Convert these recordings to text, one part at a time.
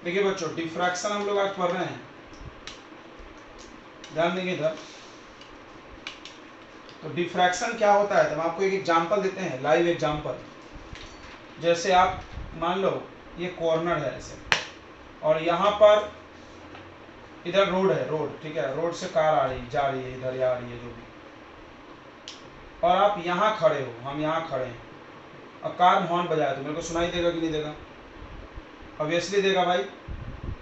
देखिए बच्चों, डिफ्रैक्शन हम लोग आज पढ़ रहे हैं, ध्यान देंगे इधर। तो डिफ्रैक्शन क्या होता है, तो हम आपको एक एग्जांपल देते हैं, लाइव एग्जांपल। जैसे आप मान लो ये कॉर्नर है ऐसे, और यहाँ पर इधर रोड है, रोड, ठीक है, रोड से कार आ रही जा रही है, इधर आ रही है जो भी, और आप यहाँ खड़े हो, हम यहाँ खड़े हैं, अब कार हॉर्न बजाया तो मेरे को सुनाई देगा कि नहीं देगा? ऑब्वियसली देगा भाई।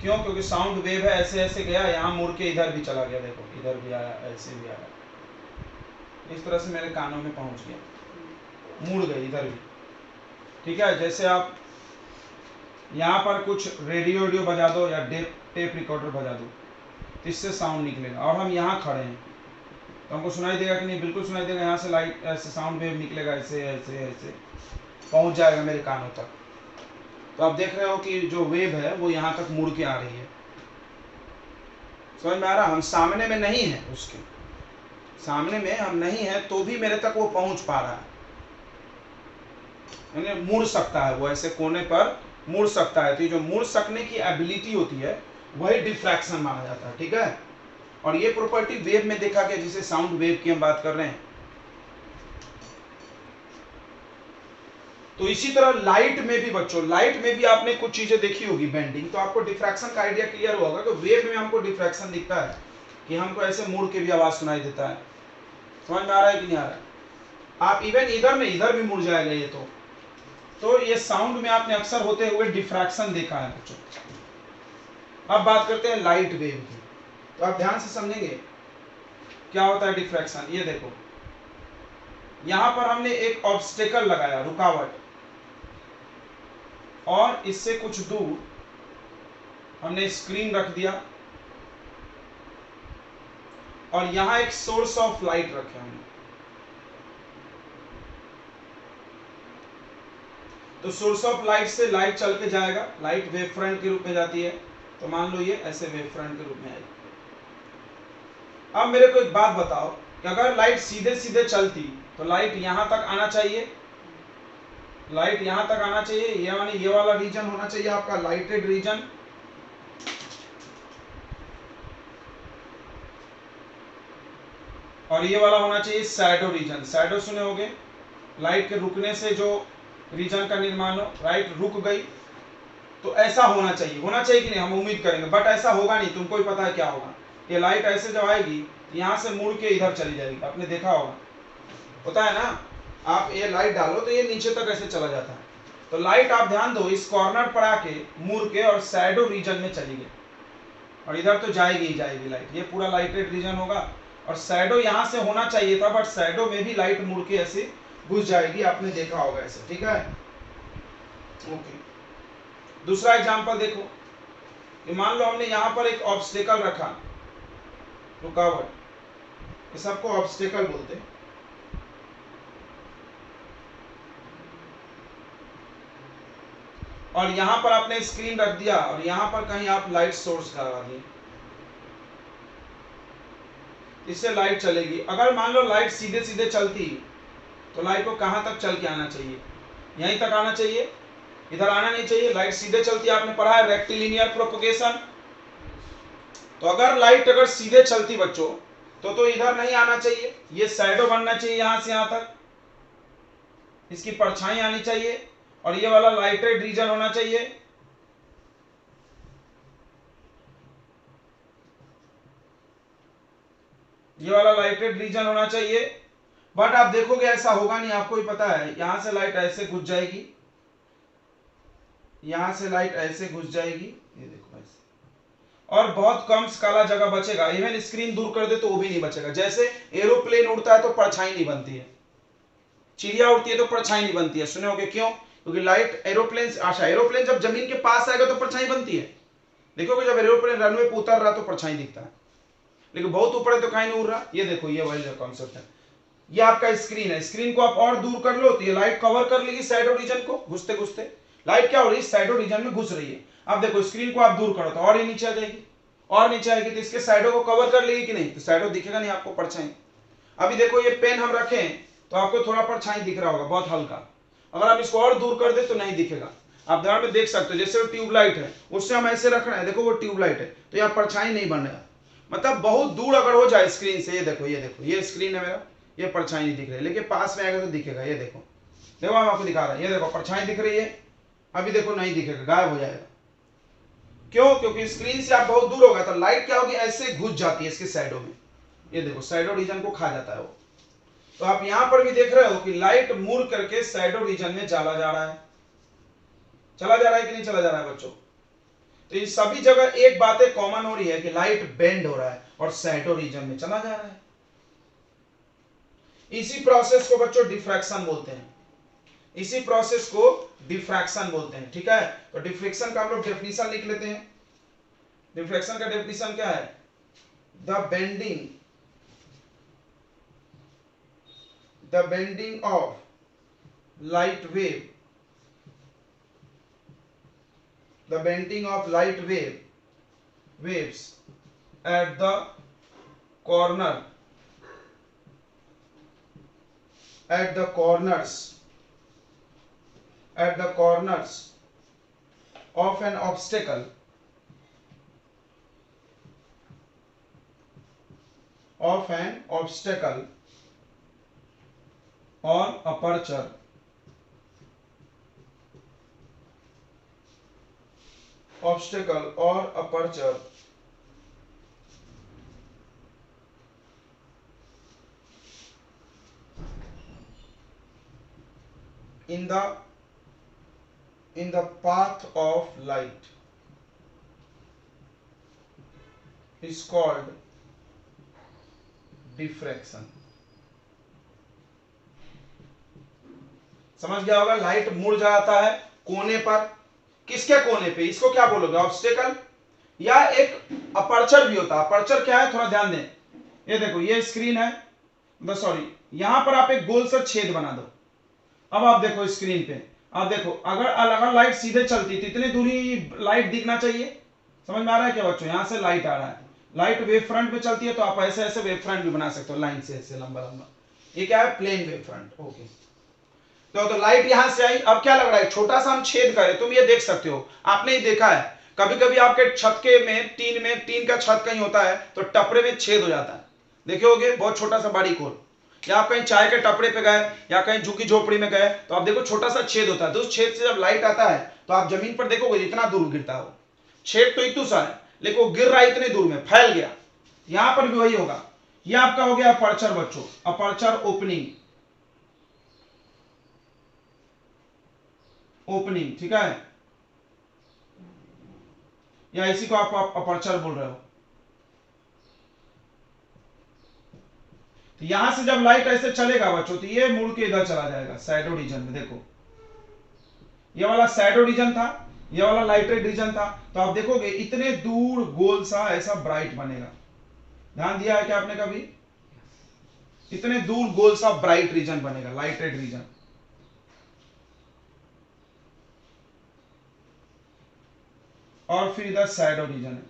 क्यों? क्योंकि साउंड वेव है, ऐसे ऐसे गया, यहाँ मुड़ के इधर भी चला गया, देखो इधर भी आया, ऐसे भी आया, इस तरह से मेरे कानों में पहुंच गया, मुड़ गई इधर भी, ठीक है। जैसे आप यहाँ पर कुछ रेडियो बजा दो या टेप रिकॉर्डर बजा दो, तो इससे साउंड निकलेगा, और हम यहाँ खड़े हैं तो हमको सुनाई देगा कि नहीं? बिल्कुल सुनाई देगा। यहाँ से लाइट ऐसे साउंड वेव निकलेगा, ऐसे ऐसे ऐसे पहुंच जाएगा मेरे कानों तक। तो आप देख रहे हो कि जो वेव है वो यहाँ तक मुड़ के आ रही है। समझ में आ रहा? हम सामने में नहीं है, उसके सामने में हम नहीं है, तो भी मेरे तक वो पहुंच पा रहा है, मुड़ सकता है वो, ऐसे कोने पर मुड़ सकता है। तो ये जो मुड़ सकने की एबिलिटी होती है वही डिफ्रैक्शन माना जाता है, ठीक है। और ये प्रॉपर्टी वेव में देखा गया, जिसे साउंड वेव की हम बात कर रहे हैं। तो इसी तरह लाइट में भी बच्चों, लाइट में भी आपने कुछ चीजें देखी होगी बेंडिंग, तो आपको डिफ्रैक्शन का आइडिया क्लियर होगा कि वेव में हमको डिफ्रैक्शन दिखता है कि हमको ऐसे मुड़ के भी आवाज सुनाई देता है। समझ में आ रहा है कि नहीं आ रहा है? आप इवन इधर में इधर भी मुड़ जाएगा ये। तो ये साउंड में आपने अक्सर होते हुए डिफ्रैक्शन देखा है बच्चों। अब बात करते हैं लाइट वेव की, तो आप ध्यान से समझेंगे क्या होता है डिफ्रैक्शन। ये देखो, यहां पर हमने एक ऑब्स्टेकल लगाया, रुकावट, और इससे कुछ दूर हमने स्क्रीन रख दिया, और यहां एक सोर्स ऑफ लाइट रखे हमने। तो सोर्स ऑफ लाइट से लाइट चल के जाएगा, लाइट वेव फ्रंट के रूप में जाती है, तो मान लो ये ऐसे वेव फ्रंट के रूप में आएगी। अब मेरे को एक बात बताओ कि अगर लाइट सीधे सीधे चलती तो लाइट यहां तक आना चाहिए, लाइट यहां तक आना चाहिए, ये माने ये वाला रीजन होना चाहिए आपका लाइटेड रीजन, और ये वाला होना चाहिए शैडो रीजन। शैडो सुने होगे, लाइट के रुकने से जो रीजन का निर्माण हो, राइट, रुक गई, तो ऐसा होना चाहिए, होना चाहिए कि नहीं? हम उम्मीद करेंगे, बट ऐसा होगा नहीं। तुमको ही पता है क्या होगा, ये लाइट ऐसे जब आएगी यहां से मुड़ के इधर चली जाएगी, आपने देखा होगा, होता है ना। आप ये लाइट डालो तो ये नीचे तक ऐसे चला जाता है। तो लाइट आप ध्यान दो, इस कॉर्नर पर आके मुड़ के और शैडो रीजन में चली गई, और इधर तो जाएगी ही जाएगी लाइट, ये पूरा लाइटेड रीजन होगा, और शैडो यहां से होना चाहिए था, बट शैडो में भी लाइट मुड़ के ऐसे घुस जाएगी, आपने देखा होगा ऐसे, ठीक है। ओके, दूसरा एग्जांपल देखो कि मान लो हमने यहां पर एक ऑब्स्टेकल रखा, रुकावट, इस सबको ऑब्स्टेकल बोलते हैं, और यहां पर आपने स्क्रीन रख दिया, और यहां पर कहीं आप लाइट सोर्स लगा दिए, इससे लाइट चलेगी। अगर मान लो लाइट सीधे सीधे चलती तो लाइट को कहां तक चल के आना चाहिए? यहीं तक आना चाहिए, इधर आना नहीं चाहिए। लाइट सीधे चलती है, आपने पढ़ा है रेक्टिलिनियर प्रोपगेशन। तो अगर लाइट अगर सीधे चलती बच्चों तो इधर नहीं आना चाहिए, ये शैडो बनना चाहिए यहां से यहां तक, इसकी परछाई आनी चाहिए, और ये वाला लाइटेड रीजन होना चाहिए, ये वाला लाइटेड रीजन होना चाहिए। बट आप देखोगे ऐसा होगा नहीं, आपको ही पता है, यहां से लाइट ऐसे घुस जाएगी, यहां से लाइट ऐसे घुस जाएगी, ये देखो ऐसे, और बहुत कम काला जगह बचेगा। इवन स्क्रीन दूर कर दे तो वो भी नहीं बचेगा। जैसे एरोप्लेन उड़ता है तो परछाई नहीं बनती है, चिड़िया उड़ती है तो परछाई नहीं बनती है, सुने होगे क्यों? क्योंकि लाइट एरोप्लेन, अच्छा, एरोप्लेन जब जमीन के पास आएगा तो परछाई बनती है। देखोगे जब एरोप्लेन रनवे पे उतर रहा तो परछाई दिखता है, लेकिन बहुत ऊपर है तो कहीं नहीं उड़ रहा। ये देखो, ये वही कॉन्सेप्ट है। ये आपका स्क्रीन है, स्क्रीन को आप और दूर कर लो तो ये लाइट कवर कर लेगी शैडो रीजन को, घुसते घुसते लाइट क्या हो रही है, शैडो रीजन में घुस रही है। अब देखो स्क्रीन को आप दूर करो तो और ये नीचे आ जाएगी, और नीचे आएगी, तो इसके शैडो को कवर कर लेगी कि नहीं? तो शैडो दिखेगा नहीं आपको, परछाई। अभी देखो ये पेन हम रखें तो आपको थोड़ा परछाई दिख रहा होगा, बहुत हल्का। अगर आप इसको और दूर कर दे तो नहीं दिखेगा। आप दरार में देख सकते हो, जैसे वो ट्यूबलाइट है उससे हम ऐसे रख रहे हैं, देखो वो ट्यूबलाइट है तो यहाँ परछाई नहीं बन रहा, मतलब बहुत दूर अगर हो जाए स्क्रीन से, ये देखो ये स्क्रीन है मेरा, ये परछाई नहीं दिख रही, लेकिन पास में आएगा तो दिखेगा। ये देखो देखो हम आपको दिखा रहे हैं, ये देखो परछाई दिख रही है, अभी देखो नहीं दिखेगा, गायब हो जाएगा। क्यों? क्योंकि स्क्रीन से आप बहुत दूर होगा तो लाइट क्या होगी, ऐसे घुस जाती है इसके साइडों में, ये देखो साइडो रीजन को खा जाता है वो। तो आप यहां पर भी देख रहे हो कि लाइट मुड़ करके साइडो रीजन में चला जा रहा है, चला जा रहा है कि नहीं चला जा रहा है बच्चों? तो इन सभी जगह एक बातें कॉमन हो रही है कि लाइट बेंड हो रहा है और साइडो रीजन में चला जा रहा है। इसी प्रोसेस को बच्चों डिफ्रैक्शन बोलते हैं, इसी प्रोसेस को डिफ्रैक्शन बोलते हैं। ठीक है, तो डिफ्रैक्शन का हम लोग डेफिनेशन लिख लेते हैं। डिफ्रैक्शन का डेफिनेशन क्या है? The bending of light wave, the bending of light waves at the corner, at the corners of an obstacle, or aperture, obstacle or aperture in the path of light is called diffraction। समझ गया होगा? Light मुड़ जाता है कोने पर, किसके कोने पे? इसको क्या बोलोगे? ऑब्स्टेकल, या एक अपर्चर भी होता है। अपर्चर क्या है, थोड़ा ध्यान दें। ये देखो ये स्क्रीन है, सॉरी, यहां पर आप एक गोल सा छेद बना दो। अब आप देखो स्क्रीन पे, आप देखो अगर लाइट सीधे चलती तो इतनी दूरी लाइट दिखना चाहिए। समझ में आ रहा है क्या बच्चों? यहां से लाइट आ रहा है, लाइट वेव फ्रंट पे चलती है तो आप ऐसे ऐसे वेव फ्रंट भी बना सकते हो, लाइन से ऐसे लंबा लंबा। ये क्या है? Plane wave front. ओके, तो लाइट यहां से आई, अब क्या लग रहा है? छोटा सा हम छेद करें, तुम ये देख सकते हो, आपने ही देखा है कभी कभी आपके छत के में टीन का छत कहीं होता है तो टपरे में छेद हो जाता है, देखे होगे, बहुत छोटा सा बारीक होल। या आप कहीं चाय के टपरे पे गए या कहीं झुग्गी झोपड़ी में गए तो आप देखो छोटा सा छेद होता है, तो उस छेद से जब लाइट आता है तो आप जमीन पर देखोगे इतना दूर गिरता है वो छेद, तो इतना सा है लेकिन वो गिर रहा है इतने दूर में, फैल गया। यहां पर भी वही होगा। ये आपका हो गया अपर्चर बच्चों, अपर्चर ओपनिंग, ठीक है, या इसी को आप अपर्चर बोल रहे हो। तो यहां से जब लाइट ऐसे चलेगा बच्चों तो ये मुड़ के इधर चला जाएगा शैडो रीजन में। देखो ये वाला शैडो रीजन था, ये वाला लाइटेड रीजन था, तो आप देखोगे इतने दूर गोल सा ऐसा ब्राइट बनेगा। ध्यान दिया है क्या आपने कभी? इतने दूर गोल सा ब्राइट रीजन बनेगा, लाइटेड रीजन। और फिर इधर शैडो रीजन है।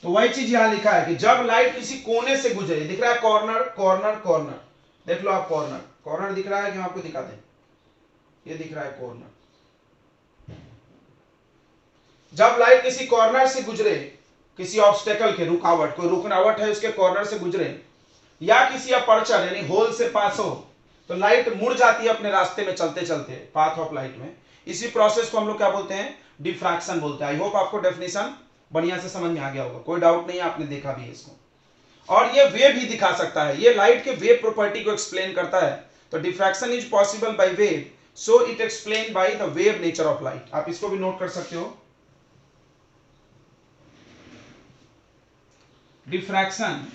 तो वही चीज यहां लिखा है कि जब लाइट किसी कोने से गुजरे, दिख रहा है कॉर्नर कॉर्नर कॉर्नर, देख लो आप, कॉर्नर कॉर्नर दिख रहा है कि हम आपको दिखा दें? ये दिख रहा है कॉर्नर। जब लाइट किसी कॉर्नर से गुजरे, किसी ऑब्स्टेकल के, रुकावट, कोई रुकावट है उसके कॉर्नर से गुजरे, या किसी अपर्चर यानी होल से पास हो, तो लाइट मुड़ जाती है अपने रास्ते में चलते चलते, पाथ ऑफ लाइट में। इसी प्रोसेस को हम लोग क्या बोलते हैं? डिफ्रैक्शन बोलते हैं। आई होप आपको डेफिनेशन बढ़िया से समझ में आ गया होगा, कोई डाउट नहीं है, आपने देखा भी है इसको। और ये वेव ही दिखा सकता है, ये लाइट के वेव प्रॉपर्टी को एक्सप्लेन करता है। तो diffraction is possible by wave, so it explain by the wave nature of light. आप इसको भी नोट कर सकते हो। diffraction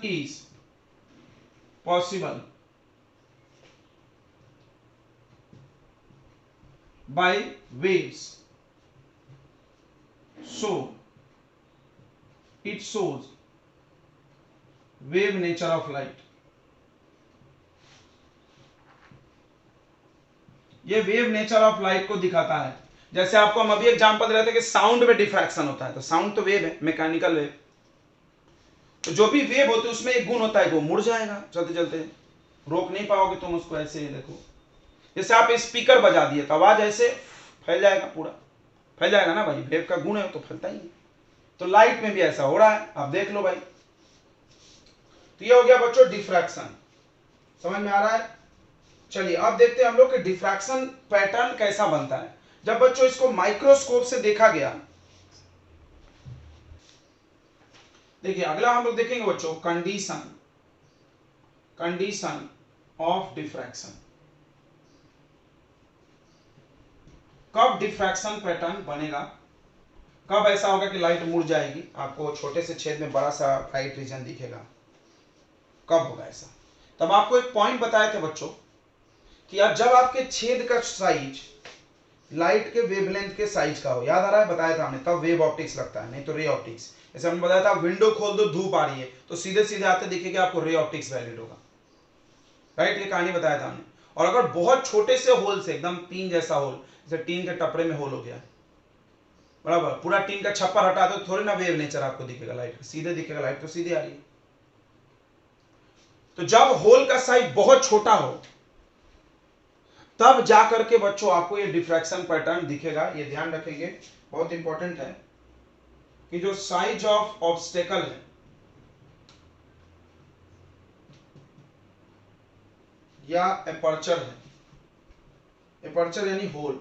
is possible by waves, so it shows wave nature of light। ये वेव नेचर ऑफ लाइट को दिखाता है। जैसे आपको हम अभी एग्जांपल दे रहे थे कि साउंड में डिफ्रैक्शन होता है, तो साउंड तो वेव है, मैकेनिकल वेव। तो जो भी वेव होते हैं उसमें एक गुण होता है कि वो मुड़ जाएगा चलते चलते, रोक नहीं पाओगे तुम उसको। ऐसे ही देखो, जैसे आप स्पीकर बजा दिए तो आवाज ऐसे फैल जाएगा, पूरा फैल जाएगा ना भाई, वेव का गुण है तो फैलता ही है। तो लाइट में भी ऐसा हो रहा है, आप देख लो भाई। तो ये हो गया बच्चों डिफ्रैक्शन, समझ में आ रहा है। चलिए अब देखते हैं हम लोग कि डिफ्रैक्शन पैटर्न कैसा बनता है जब बच्चों इसको माइक्रोस्कोप से देखा गया। देखिए अगला हम लोग देखेंगे बच्चों कंडीशन ऑफ डिफ्रैक्शन। कब डिफ्रैक्शन पैटर्न बनेगा, कब ऐसा होगा कि लाइट मुड़ जाएगी, आपको छोटे से छेद में बड़ा सा ब्राइट रीजन दिखेगा, कब होगा ऐसा। तब आपको एक पॉइंट बताए थे बच्चों कि अब जब आपके छेद का साइज लाइट के वेवलेंथ के साइज का हो, याद आ रहा है, बताया था हमने, तब वेव ऑप्टिक्स लगता है, नहीं तो रे ऑप्टिक्स। जैसे हमने बताया था विंडो खोल दो धूप आ रही है तो सीधे सीधे आते दिखेगा आपको रे ऑप्टिक्स वैलिड होगा, राइट, ये कहानी बताया था हमने। और अगर बहुत छोटे से होल से, एकदम टीन जैसा होल, जैसे टीन के टपरे में होल हो गया, बराबर, पूरा टीन का छप्पर हटा दो थोड़ी ना वेव नेचर आपको दिखेगा लाइट का, सीधे दिखेगा, लाइट तो सीधे आ रही है। तो जब होल का साइज बहुत छोटा हो तब जाकर के बच्चों आपको ये डिफ्रैक्शन पैटर्न दिखेगा। ये ध्यान रखेंगे, बहुत इंपॉर्टेंट है कि जो साइज ऑफ ऑब्स्टेकल है या एपर्चर है, एपर्चर यानी होल,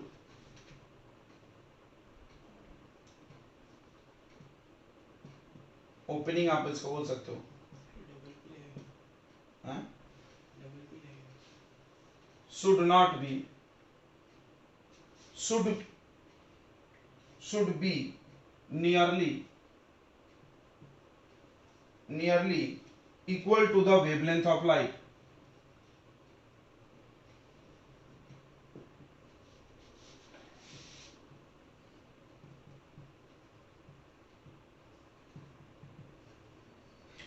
ओपनिंग आप इसको बोल सकते हो, should not be, should be nearly equal to the wavelength of light.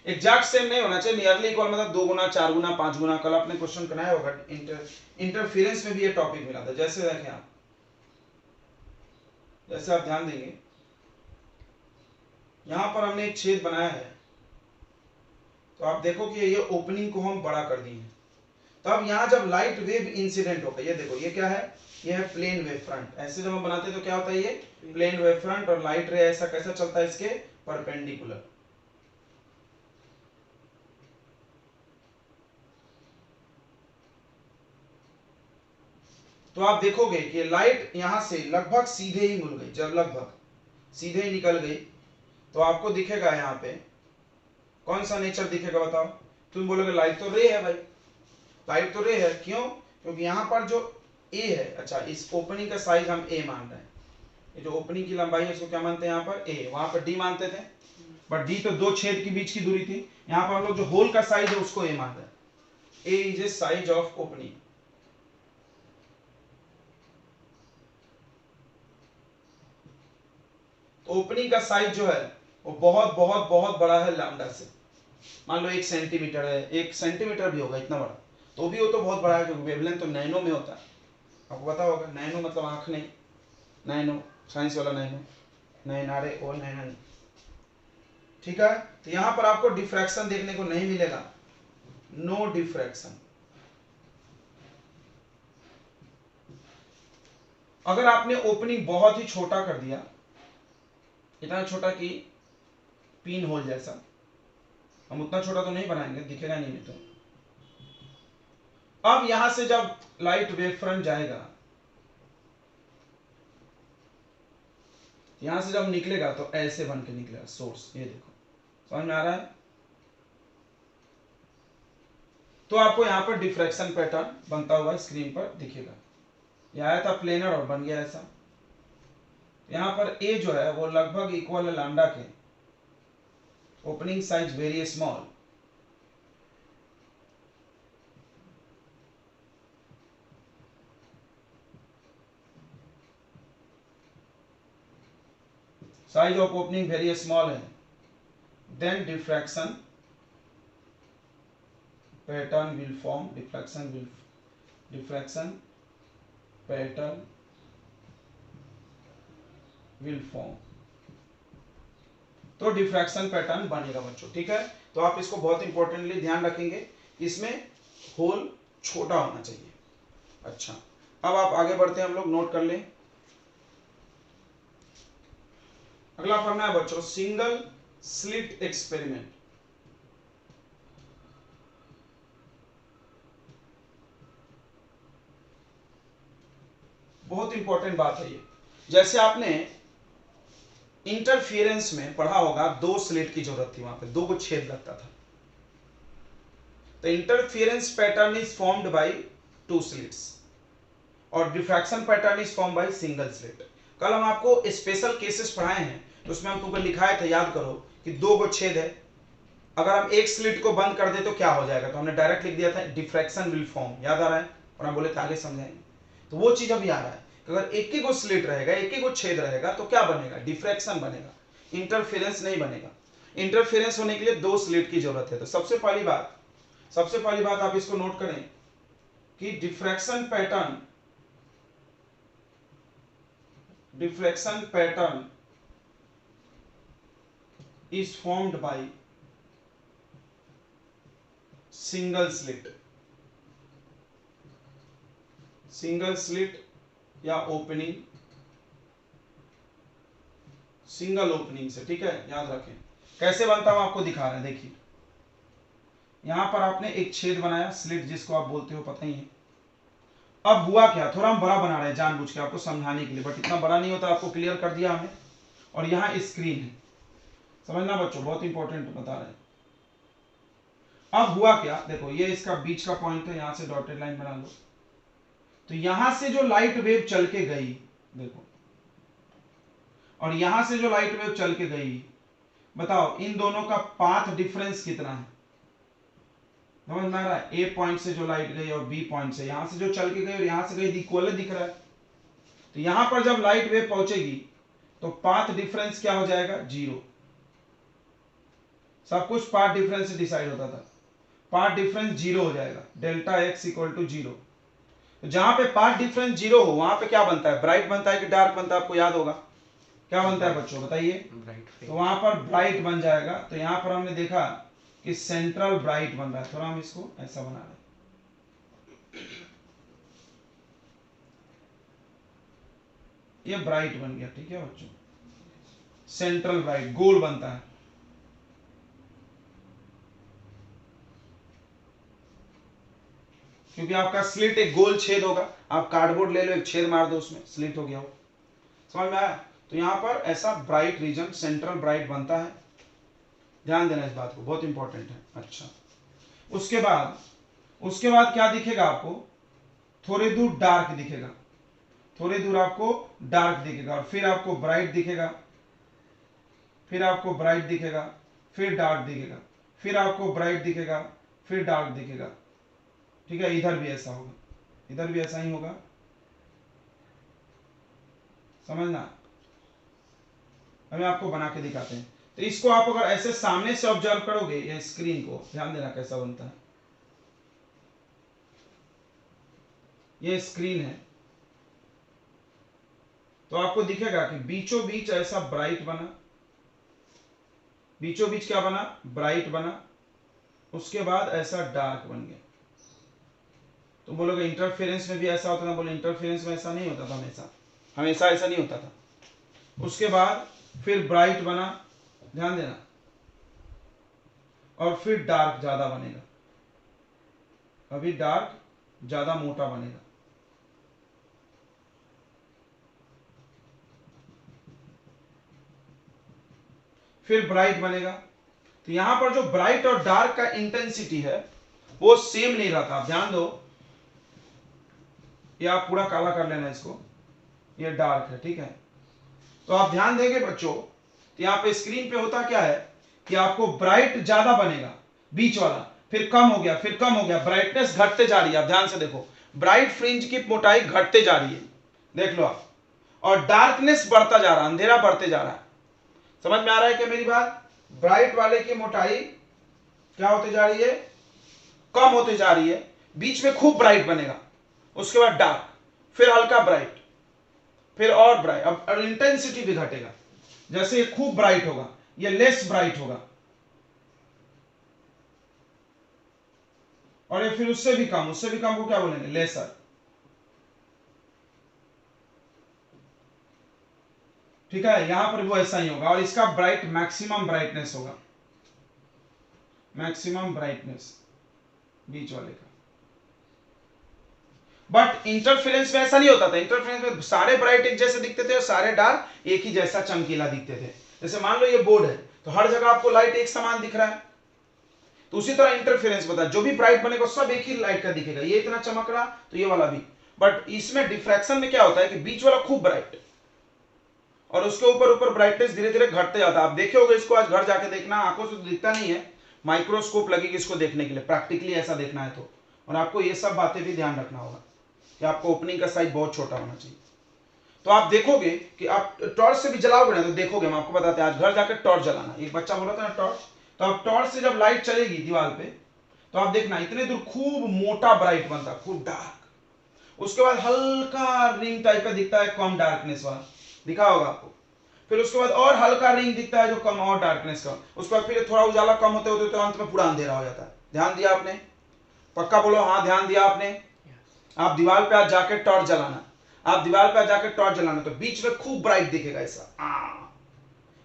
Exact same नहीं होना चाहिए, नियरली इक्वल मतलब 2 गुना 4 गुना 5 गुना। कल आपने क्वेश्चन बनाया होगा इंटरफेरेंस में भी ये टॉपिक मिला था। जैसे देखें आप, जैसे आप ध्यान देंगे यहां पर हमने एक छेद बनाया है तो आप देखो कि ये ओपनिंग को हम बड़ा कर दिए, तब यहां जब लाइट वेव इंसिडेंट होगा, ये देखो ये क्या है, ये है प्लेन वेव फ्रंट। ऐसे जब हम बनाते हैं तो क्या होता है, ये प्लेन वेव फ्रंट, और लाइट रे ऐसा कैसा चलता है, इसके परपेंडिकुलर। तो आप देखोगे कि लाइट यहां से लगभग सीधे ही मुड़ गई, जब लगभग सीधे ही निकल गई तो आपको दिखेगा यहाँ पे कौन सा नेचर दिखेगा बताओ। तुम बोलोगे लाइट तो रे है भाई, लाइट तो रे है, क्यों, क्योंकि यहाँ पर जो ए है, अच्छा इस ओपनिंग का साइज हम ए मान रहे हैं, ये जो ओपनिंग की लंबाई है उसको क्या मानते हैं यहाँ पर, ए, वहां पर डी मानते थे, बट डी तो 2 छेद के बीच की दूरी थी, यहाँ पर हम लोग जो होल का साइज है उसको ए मान रहे हैं। A is a size of opening. Opening का साइज जो है वो बहुत बहुत बहुत बड़ा है लैम्डा से, मान लो 1 सेंटीमीटर है, 1 सेंटीमीटर भी होगा इतना बड़ा, तो भी वो तो बहुत बड़ा है, क्योंकि वेवलेंथ तो नैनो में होता है, आपको पता होगा। नैनो मतलब आंख नहीं, नैनो साइंस वाला नैनो, नैनारे और नैना नहीं, ठीक है। तो यहां पर आपको डिफ्रैक्शन देखने को नहीं मिलेगा, नो डिफ्रैक्शन। अगर आपने ओपनिंग बहुत ही छोटा कर दिया, इतना छोटा कि पिन होल जैसा, हम उतना छोटा तो नहीं बनाएंगे, दिखेगा नहीं तो। अब यहां से जब लाइट वेव फ्रंट जाएगा, यहां से जब निकलेगा तो ऐसे बन के निकलेगा सोर्स, ये देखो, समझ में आ रहा है। तो आपको यहां पर डिफ्रैक्शन पैटर्न बनता हुआ स्क्रीन पर दिखेगा। यह आया था प्लेनर और बन गया ऐसा। यहां पर ए जो है वो लगभग इक्वल है लैम्डा के, opening size very small, size of opening very small है, then diffraction pattern will form, diffraction pattern will form. तो डिफ्रैक्शन पैटर्न बनेगा बच्चों, ठीक है। तो आप इसको बहुत इंपॉर्टेंटली ध्यान रखेंगे, इसमें होल छोटा होना चाहिए। अच्छा, अब आप आगे बढ़ते हैं, हम लोग नोट कर लें। अगला पढ़ना है बच्चों सिंगल स्लिट एक्सपेरिमेंट। बहुत इंपॉर्टेंट बात है ये। जैसे आपने इंटरफियरेंस में पढ़ा होगा, 2 स्लिट की जरूरत थी, वहां पे 2 को छेद लगता था। तो interference pattern is formed by 2 slits और diffraction pattern is form by single slit. कल हम आपको स्पेशल केसेस पढ़ाए हैं, तो उसमें हम तुमको लिखाया था, याद करो कि 2 को छेद है, अगर हम एक स्लिट को बंद कर दे तो क्या हो जाएगा, तो हमने डायरेक्ट लिख दिया था डिफ्रैक्शन विल फॉर्म, याद आ रहा है, और हम बोले थे आगे समझाएंगे। तो वो चीज अभी आ रहा है, अगर एक ही को स्लिट रहेगा, एक ही को छेद रहेगा तो क्या बनेगा, डिफ्रैक्शन बनेगा, इंटरफेरेंस नहीं बनेगा। इंटरफेरेंस होने के लिए 2 स्लिट की जरूरत है। तो सबसे पहली बात आप इसको नोट करें कि diffraction pattern is formed bye single slit या ओपनिंग, सिंगल ओपनिंग से, ठीक है, याद रखें। कैसे बनता है आपको दिखा रहे हैं, देखिए यहां पर आपने एक छेद बनाया, स्लिट जिसको आप बोलते हो, पता ही है। अब हुआ क्या, थोड़ा हम बड़ा बना रहे हैं जानबूझ के आपको समझाने के लिए, बट इतना बड़ा नहीं होता, आपको क्लियर कर दिया हमने। और यहाँ स्क्रीन है, समझना बच्चों, बहुत इंपॉर्टेंट बता रहे हैं। अब हुआ क्या, देखो ये इसका बीच का पॉइंट है, यहां से डॉटेड लाइन बना लो। तो यहां से जो लाइट वेव चल के गई, देखो, और यहां से जो लाइट वेव चल के गई, बताओ इन दोनों का पाथ डिफरेंस कितना है, समझ में आ रहा है। ए पॉइंट से जो लाइट गई और बी पॉइंट से, यहां से जो चल के गई और यहां से गई, इक्वल दिख रहा है। तो यहां पर जब लाइट वेव पहुंचेगी तो पाथ डिफरेंस क्या हो जाएगा, 0। सब कुछ पाथ डिफरेंस से डिसाइड होता था, पाथ डिफरेंस 0 हो जाएगा, डेल्टा एक्स इक्वल टू 0। तो जहां पे पाथ डिफरेंस 0 हो वहां पे क्या बनता है, ब्राइट बनता है कि डार्क बनता है, आपको याद होगा क्या बनता है बच्चों, बताइए। तो वहां पर ब्राइट बन जाएगा। तो यहां पर हमने देखा कि सेंट्रल ब्राइट बन रहा है, थोड़ा हम इसको ऐसा बना रहे हैं, ये ब्राइट बन गया, ठीक है बच्चों, सेंट्रल ब्राइट गोल बनता है। क्योंकि आपका स्लिट एक गोल छेद होगा, आप कार्डबोर्ड ले लो, एक छेद मार दो उसमें, स्लिट हो गया हो, समझ में आया। तो यहां पर ऐसा ब्राइट रीजन, सेंट्रल ब्राइट बनता है, ध्यान देना इस बात को, बहुत इंपॉर्टेंट है। अच्छा, उसके बाद क्या दिखेगा आपको, थोड़ी दूर डार्क दिखेगा, थोड़ी दूर आपको डार्क दिखेगा, और फिर आपको ब्राइट दिखेगा, फिर आपको ब्राइट दिखेगा, फिर डार्क दिखेगा, फिर आपको ब्राइट दिखेगा, फिर डार्क दिखेगा, ठीक है। इधर भी ऐसा होगा, इधर भी ऐसा ही होगा, समझना। हमें आपको बना के दिखाते हैं। तो इसको आप अगर ऐसे सामने से ऑब्जर्व करोगे, ये स्क्रीन को ध्यान देना कैसा बनता है, ये स्क्रीन है, तो आपको दिखेगा कि बीचों बीच ऐसा ब्राइट बना, बीचों बीच क्या बना, ब्राइट बना, उसके बाद ऐसा डार्क बन गया। तो बोलोगे इंटरफेरेंस में भी ऐसा होता था, बोले इंटरफेरेंस में ऐसा नहीं होता था, हमेशा ऐसा नहीं होता था। उसके बाद फिर ब्राइट बना, ध्यान देना, और फिर डार्क ज्यादा बनेगा, अभी डार्क ज्यादा मोटा बनेगा, फिर ब्राइट बनेगा। तो यहां पर जो ब्राइट और डार्क का इंटेंसिटी है वो सेम नहीं रहता, ध्यान दो, ये आप पूरा काला कर लेना इसको, ये डार्क है, ठीक है। तो आप ध्यान देंगे बच्चों, तो यहाँ पे स्क्रीन पे होता क्या है कि आपको ब्राइट ज्यादा बनेगा, बीच वाला, फिर कम हो गया, फिर कम हो गया, ब्राइटनेस घटते जा रही है। आप ध्यान से देखो, ब्राइट फ्रिंज की मोटाई घटते जा रही है, देख लो आप, और डार्कनेस बढ़ता जा रहा है, अंधेरा बढ़ते जा रहा है। समझ में आ रहा है क्या मेरी बात, ब्राइट वाले की मोटाई क्या होती जा रही है, कम होती जा रही है, बीच में खूब ब्राइट बनेगा, उसके बाद डार्क, फिर हल्का ब्राइट, फिर और ब्राइट, अब इंटेंसिटी भी घटेगा। जैसे ये खूब ब्राइट होगा, ये लेस ब्राइट होगा, और ये फिर उससे भी कम को क्या बोलेंगे, लेसर। ठीक है, यहां पर वो ऐसा ही होगा और इसका ब्राइट मैक्सिमम ब्राइटनेस होगा, मैक्सिमम ब्राइटनेस बीच वाले का। बट इंटरफेरेंस में ऐसा नहीं होता था, इंटरफेरेंस में सारे ब्राइट एक जैसे दिखते थे और सारे डार्क एक ही जैसा चमकीला दिखते थे। जैसे मान लो ये बोर्ड है तो हर जगह आपको लाइट एक समान दिख रहा है, तो उसी तरह इंटरफेरेंस बता, जो भी ब्राइट बनेगा सब एक ही लाइट का दिखेगा, ये इतना चमक रहा तो ये वाला भी। बट इसमें डिफ्रैक्शन में क्या होता है कि बीच वाला खूब ब्राइट और उसके ऊपर ऊपर ब्राइटनेस धीरे धीरे घटते जाता है। आप देखे होगे इसको, आज घर जाके देखना, आंखों से तो दिखता नहीं है, माइक्रोस्कोप लगेगी इसको देखने के लिए, प्रैक्टिकली ऐसा देखना है तो। और आपको ये सब बातें भी ध्यान रखना होगा कि आपको ओपनिंग का साइज बहुत छोटा होना चाहिए। तो आप देखोगे कि आप टॉर्च से भी जलाओगे ना तो देखोगे, हम आपको बताते हैं, आज घर जाकर टॉर्च जलाना, एक बच्चा बोला था ना टॉर्च, तो आप टॉर्च से जब लाइट चलेगी दीवार पे तो आप देखना इतने दूर खूब मोटा ब्राइट बनता, खूब डार्क, उसके बाद हल्का रिंग टाइप का दिखता है, कम डार्कनेस वाला दिखा होगा आपको, फिर उसके बाद और हल्का रिंग दिखता है जो कम और डार्कनेस का, उसके बाद फिर थोड़ा उजाला कम होते होते तो अंत में पूरा अंधेरा हो जाता है। ध्यान दिया आपने? पक्का बोलो हाँ, ध्यान दिया आपने? आप दीवार पे आज जाके टॉर्च जलाना, आप दीवार पे आज जाके टॉर्च जलाना तो बीच में खूब ब्राइट दिखेगा ऐसा,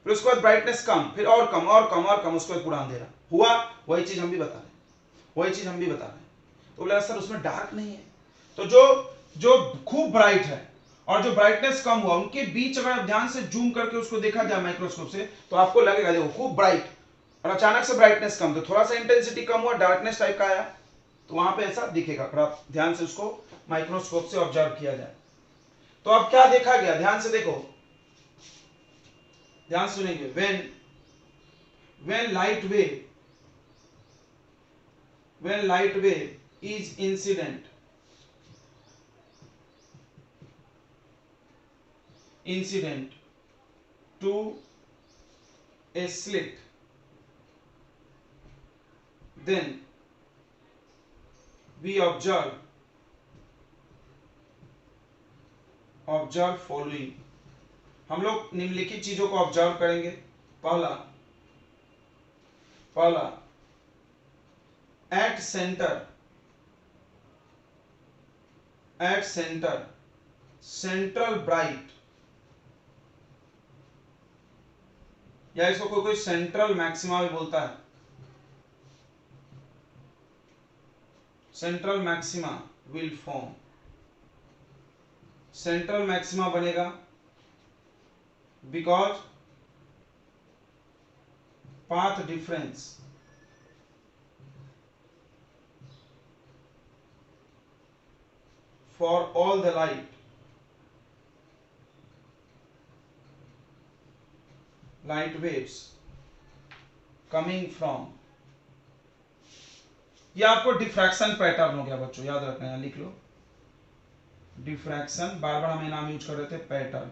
फिर उसके बाद ब्राइटनेस कम, फिर और कम और कम और कम, उसके बाद पूरा अंधेरा हुआ। वही चीज हम भी बता रहे हैं, वही चीज हम भी बता रहे हैं। तो बोला सर उसमें डार्क नहीं है, तो जो जो खूब ब्राइट है और जो ब्राइटनेस कम हुआ उनके बीच अगर आप ध्यान से जूम करके उसको देखा जाए माइक्रोस्कोप से तो आपको लगेगा देखो खूब ब्राइट और अचानक से ब्राइटनेस कम, तो थोड़ा सा इंटेंसिटी कम हुआ, डार्कनेस टाइप का आया, तो वहां पे ऐसा दिखेगा। अगर आप ध्यान से उसको माइक्रोस्कोप से ऑब्जर्व किया जाए तो अब क्या देखा गया, ध्यान से देखो, ध्यान सुनेंगे। when light wave when light wave is incident to a slit, then we observe following। हम लोग निम्नलिखित चीजों को ऑब्जर्व करेंगे। पहला एट सेंटर सेंट्रल ब्राइट, या इसको कोई कोई सेंट्रल मैक्सिमा भी बोलता है, central maxima will form, central maxima बनेगा because path difference for all the light waves coming from, ये आपको डिफ्रैक्शन पैटर्न हो गया बच्चों, याद रखना, यहां लिख लो डिफ्रैक्शन, बार बार हम नाम यूज कर रहे थे, पैटर्न,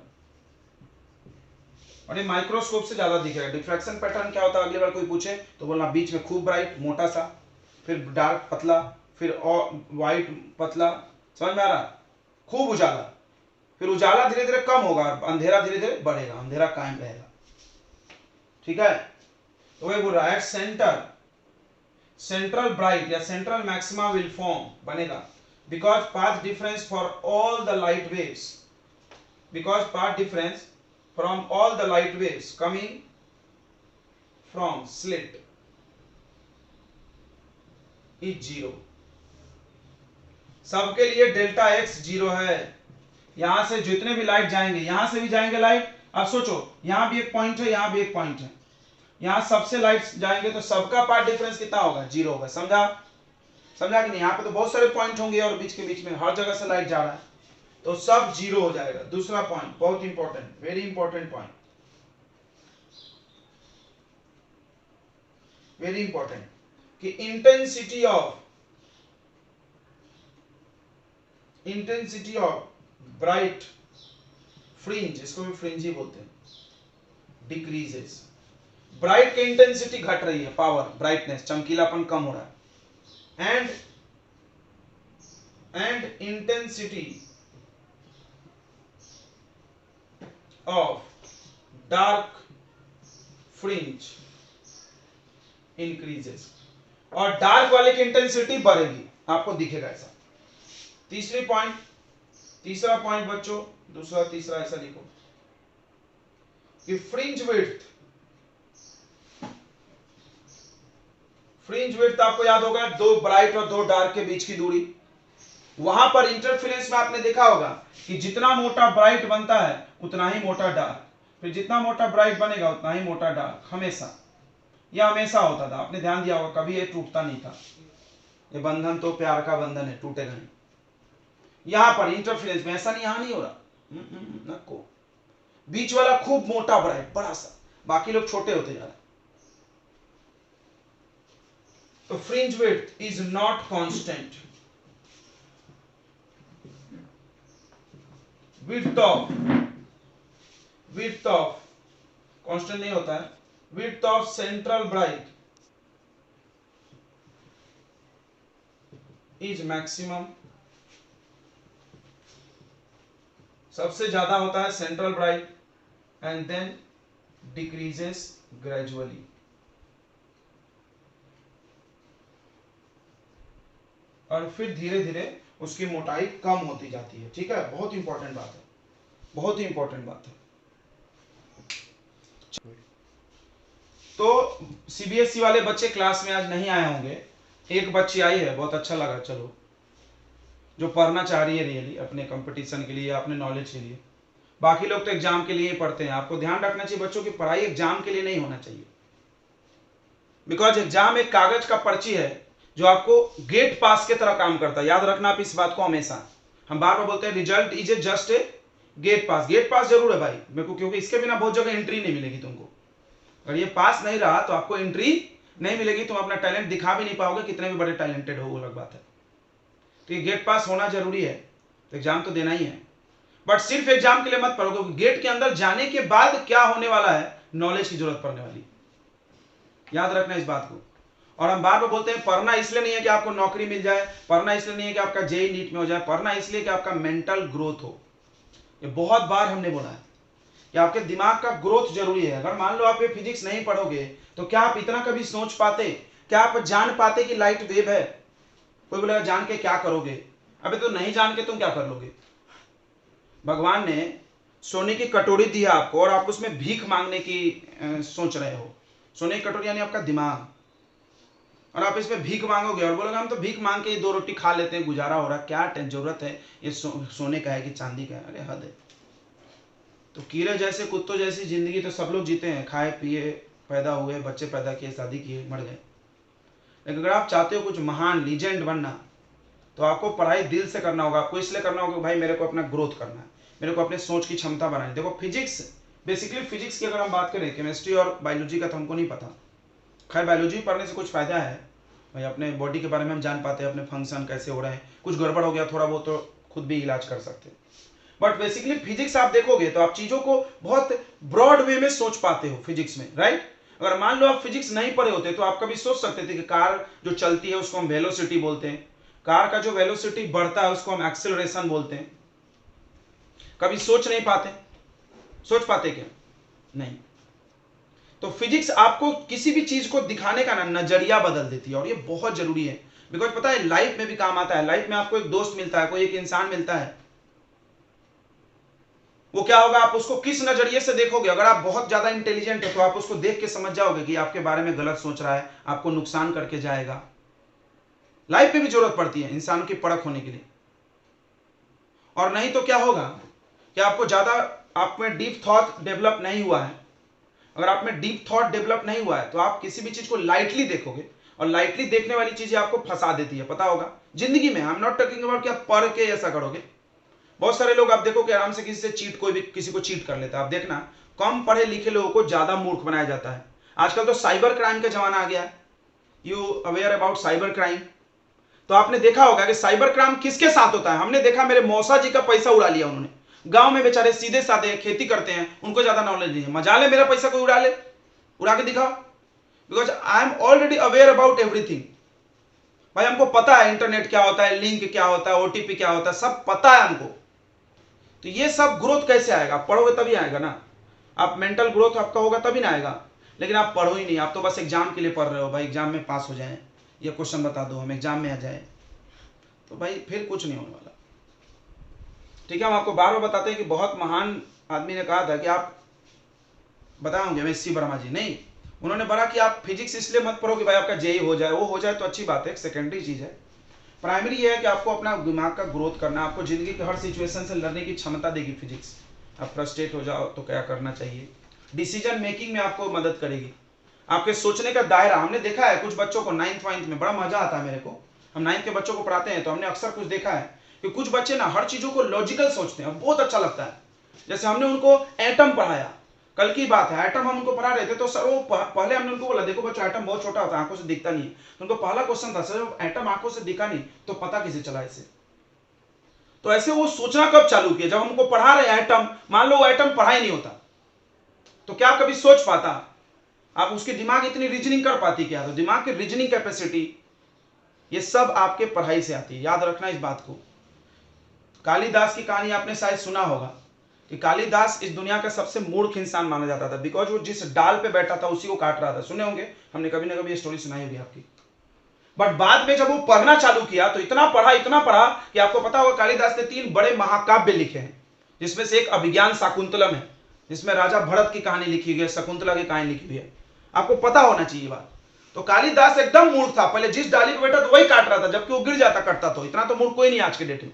और ये माइक्रोस्कोप से ज्यादा दिखेगा। डिफ्रैक्शन पैटर्न क्या होता है, अगली बार कोई पूछे तो बोलना बीच में खूब ब्राइट मोटा सा, फिर डार्क पतला, फिर और व्हाइट पतला, समझ में आ रहा, खूब उजाला, फिर उजाला धीरे धीरे कम होगा, अंधेरा धीरे धीरे बढ़ेगा, अंधेरा कायम रहेगा। ठीक है, तो वही बोल रहा है सेंट्रल ब्राइट या सेंट्रल मैक्सिमा विल फॉर्म बनेगा because path difference for all the light waves, because path difference from all the light waves coming from slit is 0। सबके लिए डेल्टा एक्स 0 है। यहां से जितने भी लाइट जाएंगे, यहां से भी जाएंगे लाइट, अब सोचो यहां भी एक पॉइंट है, यहां भी एक पॉइंट है, यहां सबसे लाइट जाएंगे तो सबका पाथ डिफरेंस कितना होगा, 0 होगा। समझा कि नहीं? यहां पे तो बहुत सारे पॉइंट होंगे और बीच के बीच में हर जगह से लाइट जा रहा है तो सब 0 हो जाएगा। दूसरा पॉइंट बहुत important, very important point, very important, कि इंटेंसिटी ऑफ ब्राइट फ्रिंज, इसको भी फ्रिंज ही बोलते हैं, डिक्रीजेस। ब्राइट की इंटेंसिटी घट रही है, पावर ब्राइटनेस चमकीलापन कम हो रहा है, and intensity of dark fringe increases. और डार्क वाले की इंटेंसिटी बढ़ेगी, आपको दिखेगा ऐसा। तीसरा पॉइंट बच्चों, दूसरा तीसरा ऐसा लिखो कि फ्रिंज विड्थ आपको याद होगा, दो ब्राइट और दो डार्क के बीच की दूरी। वहां पर इंटरफेरेंस में आपने देखा होगा कि जितना मोटा ब्राइट बनता है उतना ही मोटा डार्क, फिर जितना मोटा ब्राइट बनेगा उतना ही मोटा डार्क। हमेशा यह हमेशा होता था, आपने ध्यान दिया होगा, कभी ये टूटता नहीं था। ये बंधन तो प्यार का बंधन है, टूटेगा नहीं। यहां पर इंटरफेरेंस में ऐसा नहीं, यहां नहीं हो रहा, नको बीच वाला खूब मोटा ब्राइट बड़ा सा, बाकी लोग छोटे होते जा रहे। तो fringe width is not constant, width of constant नहीं होता है, width of central bright is maximum, सबसे ज्यादा होता है central bright, and then decreases gradually. और फिर धीरे धीरे उसकी मोटाई कम होती जाती है। ठीक है, बहुत इंपॉर्टेंट बात है, बहुत ही इंपॉर्टेंट बात है। तो सीबीएसई वाले बच्चे क्लास में आज नहीं आए होंगे, एक बच्ची आई है, बहुत अच्छा लगा, चलो, जो पढ़ना चाह रही है रियली अपने कंपटीशन के लिए, अपने नॉलेज के लिए। बाकी लोग तो एग्जाम के लिए ही पढ़ते हैं। आपको ध्यान रखना चाहिए बच्चों की पढ़ाई एग्जाम के लिए नहीं होना चाहिए, बिकॉज एग्जाम एक कागज का पर्ची है जो आपको गेट पास के तरह काम करता है। याद रखना आप इस बात को हमेशा, हम बार बार बोलते हैं result is a just a gate pass. Gate pass जरूर है भाई मेरे को, क्योंकि इसके बिना बहुत जगह एंट्री नहीं मिलेगी तुमको। अगर ये पास नहीं रहा तो आपको एंट्री नहीं मिलेगी, तुम अपना टैलेंट दिखा भी नहीं पाओगे, कितने भी बड़े टैलेंटेड हो, वो अलग बात है। तो ये गेट पास होना जरूरी है, तो एग्जाम तो देना ही है। बट सिर्फ एग्जाम के लिए मत पढ़ो, क्योंकि गेट के अंदर जाने के बाद क्या होने वाला है, नॉलेज की जरूरत पड़ने वाली। याद रखना इस बात को। और हम बार बार बोलते हैं पढ़ना इसलिए नहीं है कि आपको नौकरी मिल जाए, पढ़ना इसलिए नहीं है कि आपका जेईई नीट में हो जाए, पढ़ना इसलिए कि आपका मेंटल ग्रोथ हो। ये बहुत बार हमने बोला है कि आपके दिमाग का ग्रोथ जरूरी है। अगर मान लो आप ये फिजिक्स नहीं पढ़ोगे तो क्या आप इतना कभी सोच पाते, क्या आप जान पाते कि लाइट वेव है? कोई बोलेगा जान के क्या करोगे? अबे तो नहीं जान के तुम क्या कर लोगे? भगवान ने सोने की कटोरी दी है आपको और आप उसमें भीख मांगने की सोच रहे हो। सोने की कटोरी यानी आपका दिमाग, और आप इसमें भीख मांगोगे और बोलोगे हम तो भीख मांग के 2 रोटी खा लेते हैं, गुजारा हो रहा, क्या जरूरत है ये सोने का है कि चांदी का है? अरे हद है। तो कीड़े जैसे कुत्तों जैसी जिंदगी तो सब लोग जीते हैं, खाए पिए, पैदा हुए, बच्चे पैदा किए, शादी किए, मर गए। लेकिन अगर आप चाहते हो कुछ महान लीजेंड बनना तो आपको पढ़ाई दिल से करना होगा। आपको इसलिए करना होगा भाई मेरे को अपना ग्रोथ करना है, मेरे को अपने सोच की क्षमता बनानी। देखो फिजिक्स, बेसिकली फिजिक्स की अगर हम बात करें, केमिस्ट्री और बायोलॉजी का तो हमको नहीं पता। खैर बायोलॉजी पढ़ने से कुछ फायदा है भाई, अपने बॉडी के बारे में हम जान पाते हैं, अपने फंक्शन कैसे हो रहे हैं, कुछ गड़बड़ हो गया थोड़ा बहुत तो खुद भी इलाज कर सकते हैं। बट बेसिकली फिजिक्स आप देखोगे तो आप चीजों को बहुत ब्रॉड वे में सोच पाते हो फिजिक्स में, राइट? अगर मान लो आप फिजिक्स नहीं पढ़े होते तो आप कभी सोच सकते थे कि कार जो चलती है उसको हम वेलोसिटी बोलते हैं, कार का जो वेलोसिटी बढ़ता है उसको हम एक्सेलरेशन बोलते हैं। कभी सोच नहीं पाते? सोच पाते क्या? नहीं। तो फिजिक्स आपको किसी भी चीज को दिखाने का ना नजरिया बदल देती है, और ये बहुत जरूरी है। बिकॉज पता है लाइफ में भी काम आता है। लाइफ में आपको एक दोस्त मिलता है, कोई एक इंसान मिलता है, वो क्या होगा, आप उसको किस नजरिए से देखोगे। अगर आप बहुत ज्यादा इंटेलिजेंट हो तो आप उसको देख के समझ जाओगे कि आपके बारे में गलत सोच रहा है, आपको नुकसान करके जाएगा। लाइफ में भी जरूरत पड़ती है इंसान की परख होने के लिए। और नहीं तो क्या होगा कि आपको ज्यादा, आप में डीप थॉट डेवलप नहीं हुआ है। अगर आप में डीप थॉट डेवलप नहीं हुआ है तो आप किसी भी चीज को लाइटली देखोगे, और लाइटली देखने वाली चीजें आपको फंसा देती है। पता होगा जिंदगी में, I am not talking about कि आप पढ़ के ऐसा करोगे। बहुत सारे लोग आप देखो कि आराम से किसी से चीट, कोई भी किसी को चीट कर लेता है। आप देखना कम पढ़े लिखे लोगों को ज्यादा मूर्ख बनाया जाता है। आजकल तो साइबर क्राइम का जमाना आ गया है। You aware about cyber crime? तो आपने देखा होगा कि साइबर क्राइम किसके साथ होता है। हमने देखा मेरे मौसा जी का पैसा उड़ा लिया उन्होंने। गांव में बेचारे सीधे साधे खेती करते हैं, उनको ज्यादा नॉलेज नहीं है, मजा ले मेरा पैसा कोई उड़ा ले, उड़ा के दिखाओ। Because I am already aware about everything. भाई हमको पता है इंटरनेट क्या होता है, लिंक क्या होता है, ओटीपी क्या होता है, सब पता है हमको। तो ये सब ग्रोथ कैसे आएगा? पढ़ोगे तभी आएगा ना। आप मेंटल ग्रोथ आपका होगा तभी ना आएगा। लेकिन आप पढ़ो ही नहीं, आप तो बस एग्जाम के लिए पढ़ रहे हो, भाई एग्जाम में पास हो जाए, ये क्वेश्चन बता दो, हम एग्जाम में आ जाए, तो भाई फिर कुछ नहीं होने वाला। ठीक है, हम आपको बार बार बताते हैं कि बहुत महान आदमी ने कहा था कि आप बताए होंगे एमएससी वर्मा जी, नहीं, उन्होंने बोला कि आप फिजिक्स इसलिए मत पढ़ो कि भाई आपका जेई हो जाए, वो हो जाए तो अच्छी बात है, सेकेंडरी चीज है। प्राइमरी ये है कि आपको अपना दिमाग का ग्रोथ करना है, आपको जिंदगी के हर सिचुएशन से लड़ने की क्षमता देगी फिजिक्स। आप फ्रस्ट्रेट हो जाओ तो क्या करना चाहिए, डिसीजन मेकिंग में आपको मदद करेगी, आपके सोचने का दायरा। हमने देखा है कुछ बच्चों को 9th वाइन्थ में बड़ा मजा आता है मेरे को, हम 9th के बच्चों को पढ़ाते हैं तो हमने अक्सर कुछ देखा है कि कुछ बच्चे ना हर चीजों को लॉजिकल सोचते हैं, बहुत अच्छा लगता है। जैसे हमने उनको एटम पढ़ाया, कल की बात है, एटम हम उनको पढ़ा रहे थे तो सर वो पहले हमने उनको बोला देखो बच्चों एटम बहुत छोटा होता है, आंखों से दिखता नहीं है। तो उनको पहला क्वेश्चन था सर एटम आंखों से दिखा नहीं तो पता किसे चला इसे। तो ऐसे वो सोचना कब चालू किया, जब हमको पढ़ा रहे एटम, मान लो वो एटम पढ़ा ही नहीं होता तो क्या कभी सोच पाता, आप उसके दिमाग इतनी रीजनिंग कर पाती क्या? तो दिमाग की रीजनिंग कैपेसिटी ये सब आपके पढ़ाई से आती है, याद रखना इस बात को। कालिदास की कहानी आपने शायद सुना होगा कि कालिदास इस दुनिया का सबसे मूर्ख इंसान माना जाता था, बिकॉज वो जिस डाल पे बैठा था उसी को काट रहा था। सुने होंगे, हमने कभी ना कभी ये स्टोरी सुनाई होगी आपकी। बट बाद में जब वो पढ़ना चालू किया तो इतना पढ़ा कि आपको पता होगा कालिदास ने 3 बड़े महाकाव्य लिखे हैं, जिसमें से एक अभिज्ञान शाकुंतलम है, जिसमें राजा भरत की कहानी लिखी हुई है, शकुंतला की कहानी लिखी हुई है, आपको पता होना चाहिए बात। तो कालिदास एकदम मूर्ख था, पहले जिस डाली पे बैठा तो वही काट रहा था, जबकि वो गिर जाता कटता। तो इतना तो मूर्ख कोई नहीं आज के डेट में।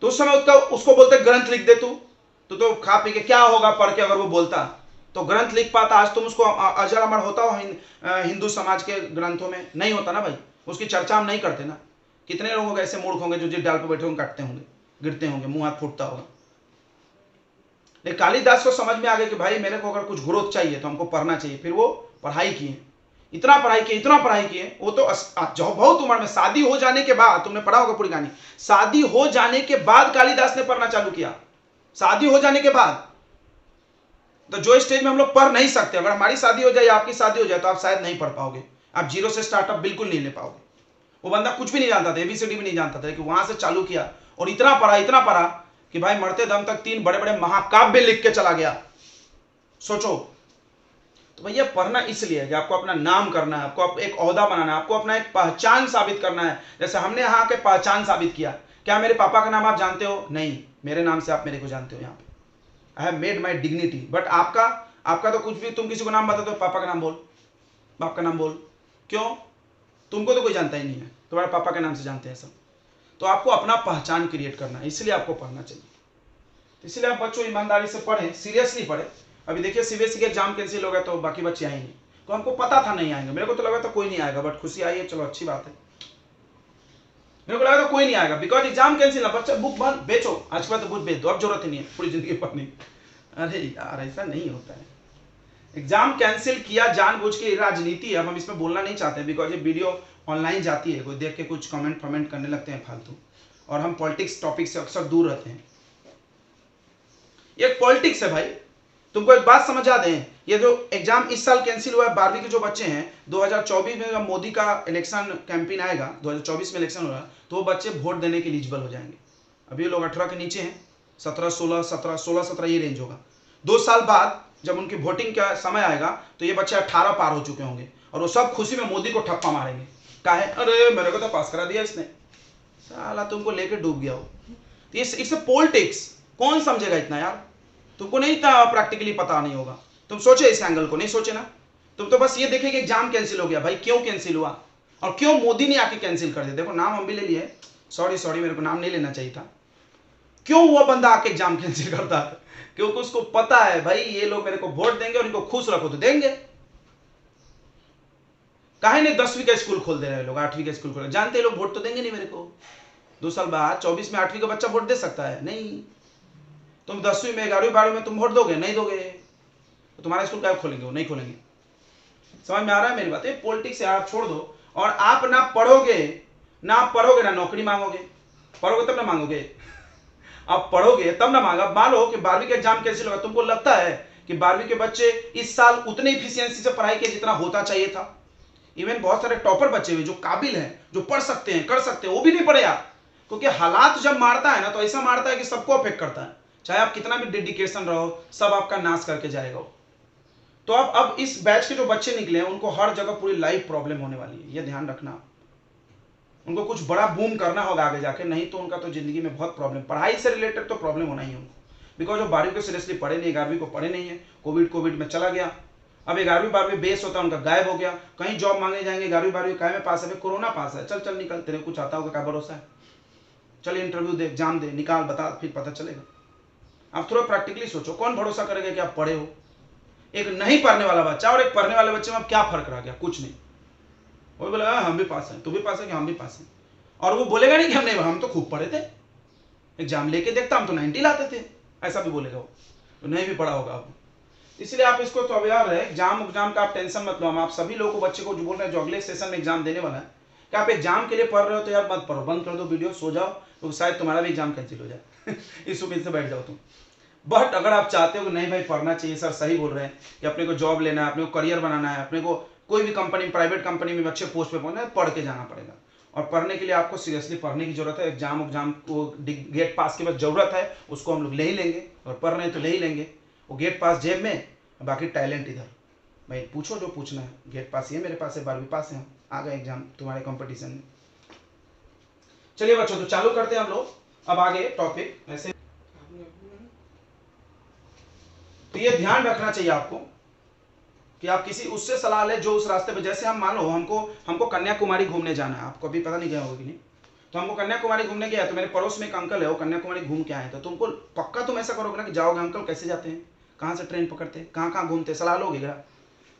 तो उस समय उसको बोलते ग्रंथ लिख दे तू, तो खा पी के क्या होगा पढ़ के, अगर वो बोलता तो ग्रंथ लिख पाता। आज तुम उसको अजर अमर होता हो हिंदू समाज के ग्रंथों में, नहीं होता ना भाई, उसकी चर्चा हम नहीं करते ना। कितने लोग होंगे ऐसे मूर्ख होंगे जो जिस डाल पे बैठे होंगे काटते होंगे, गिरते होंगे, मुंह हाथ फूटता होगा। लेकिन कालिदास को समझ में आ गया कि भाई मेरे को अगर कुछ ग्रोथ चाहिए तो हमको पढ़ना चाहिए। फिर वो पढ़ाई किए, इतना पढ़ाई किए, वो तो बहुत उम्र में, शादी हो जाने के बाद, तुमने पढ़ा होगा पूरी कहानी, शादी हो जाने के बाद कालिदास ने पढ़ना चालू किया। शादी हो जाने के बाद, तो जो स्टेज में हम लोग पढ़ नहीं सकते, अगर हमारी शादी हो जाए या आपकी शादी हो जाए तो आप शायद नहीं पढ़ पाओगे, आप जीरो से स्टार्टअप बिल्कुल नहीं ले पाओगे। वो बंदा कुछ भी नहीं जानता था, एबीसीडी भी नहीं जानता था, कि वहां से चालू किया और इतना पढ़ा कि भाई मरते दम तक 3 बड़े बड़े महाकाव्य लिख के चला गया। सोचो, तो भैया पढ़ना इसलिए है कि आपको अपना नाम करना है, आपको एक ओहदा बनाना है, आपको अपना एक पहचान साबित करना है। जैसे हमने यहाँ के पहचान साबित किया। क्या मेरे पापा का नाम आप जानते हो? नहीं, मेरे नाम से आप मेरे को जानते हो यहाँ पे। I have made my dignity. But आपका तो कुछ भी, तुम किसी को नाम बताते हो, पापा का नाम बोल, बाप का नाम बोल, क्यों? तुमको तो कोई जानता ही नहीं है, तुम्हारे पापा के नाम से जानते हैं सब। तो आपको अपना पहचान क्रिएट करना है, इसलिए आपको पढ़ना चाहिए। इसलिए आप बच्चों ईमानदारी से पढ़ें, सीरियसली पढ़ें। अभी देखिए सीबीएसई के एग्जाम कैंसिल हो गया तो बाकी बच्चे आएंगे, तो हमको पता था नहीं आएंगे, मेरे को तो लगा था कोई नहीं आएगा, बट खुशी आई है, चलो अच्छी बात है। मेरे को लगा था कोई नहीं आएगा, बिकॉज एग्जाम कैंसिल है। बच्चा बुक बंद, बेचो, आज के बाद तो बुक बेच दो, अब जरूरत ही नहीं है पूरी जिंदगी पढ़ने। अरे यार ऐसा नहीं होता है। एग्जाम कैंसिल किया जानबूझ के, राजनीति है, अब हम इसमें बोलना नहीं चाहते बिकॉज ये वीडियो ऑनलाइन जाती है, कोई देख के कुछ कमेंट करने लगते हैं फालतू, और हम पॉलिटिक्स टॉपिक से अक्सर दूर रहते हैं। ये पॉलिटिक्स है भाई। तुमको एक बात समझा दें, ये जो एग्जाम इस साल कैंसिल हुआ है 12वीं के जो बच्चे हैं, 2024 में जब मोदी का इलेक्शन कैंपेन आएगा, 2024 में इलेक्शन हो रहा है, तो वो बच्चे वोट देने के एलिजिबल हो जाएंगे। अभी ये लोग 18 के नीचे हैं, 17, 16, ये रेंज होगा। 2 साल बाद जब उनकी वोटिंग का समय आएगा तो ये बच्चे 18 पार हो चुके होंगे, और वो सब खुशी में मोदी को ठप्पा मारेंगे। काहे? अरे मेरे को तो पास करा दिया इसने, साला तुमको लेके डूब गया हो। इट्स पॉलिटिक्स, कौन समझेगा इतना यार? तुमको नहीं था, प्रैक्टिकली पता नहीं होगा। तुम सोचे इस एंगल को? नहीं सोचे ना। तुम तो बस ये देखे कि एग्जाम कैंसिल हो गया। भाई क्यों कैंसिल हुआ और क्यों मोदी ने आके कैंसिल कर दिया? देखो नाम हम भी ले लिए, सॉरी मेरे को नाम नहीं लेना चाहिए था। क्यों वो बंदा आके एग्जाम कैंसिल करता है? क्योंकि उसको पता है भाई ये लोग मेरे को वोट देंगे और इनको खुश रखो तो देंगे। काहे नहीं 10वीं का स्कूल खोल दे रहे लोग, 8वीं का स्कूल खोल, जानते हैं लोग वोट तो देंगे नहीं मेरे को। 2 साल बाद 24 में 8वीं का बच्चा वोट दे सकता है? नहीं। तुम 10वीं में 11वीं 12वीं में तुम वोट दोगे? नहीं दोगे। तो तुम्हारा स्कूल क्या खोलेंगे? वो नहीं खोलेंगे। समझ में आ रहा है मेरी बात? ये पॉलिटिक्स आप छोड़ दो, और आप ना पढ़ोगे ना नौकरी मांगोगे। पढ़ोगे तब ना मांगोगे, आप पढ़ोगे तब ना मांगा। मान लो कि 12वीं का एग्जाम कैंसिल होगा, तुमको लगता है कि 12वीं के बच्चे इस साल उतने इफिशियंसी से पढ़ाई किए जितना होता चाहिए था? इवन बहुत सारे टॉपर बच्चे हुए जो काबिल हैं, जो पढ़ सकते हैं, कर सकते हैं, वो भी नहीं पढ़े यार। क्योंकि हालात जब मारता है ना तो ऐसा मारता है कि सबको अफेक्ट करता है। चाहे आप कितना भी डेडिकेशन रहो, सब आपका नाश करके जाएगा। तो अब इस बैच के जो बच्चे निकले हैं उनको हर जगह पूरी लाइफ प्रॉब्लम होने वाली है, ये ध्यान रखना। उनको कुछ बड़ा बूम करना होगा आगे जाके, नहीं तो उनका तो जिंदगी में बहुत प्रॉब्लम, पढ़ाई से रिलेटेड तो प्रॉब्लम होना ही है उनको। बिकॉज वो 12वीं को सीरियसली पढ़े नहीं, 11वीं को पढ़े नहीं है, कोविड में चला गया। अब 11वीं 12वीं बेस होता है उनका, गायब हो गया। कहीं जॉब मांगने जाएंगे, 11वीं 12वीं काय में पास है, कोरोना पास है, चल चल निकल, तेरे कुछ आता होगा, क्या भरोसा है, चल इंटरव्यू दे, एग्जाम दे, निकाल, बता, फिर पता चलेगा। आप थोड़ा प्रैक्टिकली सोचो, कौन भरोसा करेगा कि आप पढ़े हो। एक नहीं पढ़ने वाला बच्चा और एक पढ़ने वाले बच्चे में अब क्या फर्क रह गया, कुछ नहीं। वो बोलेगा हम भी पास हैं, तू भी पास है कि हम भी पास हैं, और वो बोलेगा नहीं कि हम नहीं, हम तो खूब पढ़े थे, एग्जाम लेके देखता हम तो 90 लाते थे, ऐसा भी बोलेगा वो, तो नहीं भी पढ़ा होगा अब। इसलिए आप इसको तो अवेयर रहे, एग्जाम का आप टेंशन मत लो। हम आप सभी लोगों को, बच्चे को जो बोल रहे हैं जो अगले सेशन में एग्जाम देने वाला है, कि आप एग्जाम के लिए पढ़ रहे हो तो यार मत पढ़ो, बंद कर दो वीडियो, सो जाओ, तो शायद तुम्हारा भी एग्जाम कैंसिल हो जाए इस उम्मीद से बैठ जाओ तुम। बट अगर आप चाहते हो कि नहीं भाई पढ़ना चाहिए, सर सही बोल रहे हैं कि अपने को जॉब लेना है, अपने को करियर बनाना है, अपने को कोई भी कंपनी, प्राइवेट कंपनी में अच्छे पोस्ट पे पहुंचना है, पढ़ के जाना पड़ेगा। और पढ़ने के लिए आपको सीरियसली पढ़ने की जरूरत है। एग्जाम को गेट पास की बस जरूरत है, उसको हम लोग ले ही लेंगे, और पढ़ रहे हैं तो ले ही लेंगे। वो गेट पास जेब में, बाकी टैलेंट इधर। भाई पूछो जो पूछना है, गेट पास ये मेरे पास है, 12वीं पास है, आ गए एग्जाम तुम्हारे कंपटीशन में। चलिए बच्चों, तो चालू करते हैं हम लोग अब आगे टॉपिक। ऐसे तो ये ध्यान रखना चाहिए आपको कि आप किसी उससे सलाह ले जो उस रास्ते पे, जैसे हम मान लो हमको कन्याकुमारी घूमने जाना है, आपको अभी पता नहीं गया होगा कि नहीं, तो हमको कन्याकुमारी घूमने गया, तो मेरे पड़ोस में एक अंकल है, वो कन्याकुमारी घूम के आए, तो तुमको पक्का तुम ऐसा करोगे ना कि जाओगे, अंकल कैसे जाते हैं, कहाँ से ट्रेन पकड़ते हैं, कहाँ कहाँ घूमते, सलाह लोगे क्या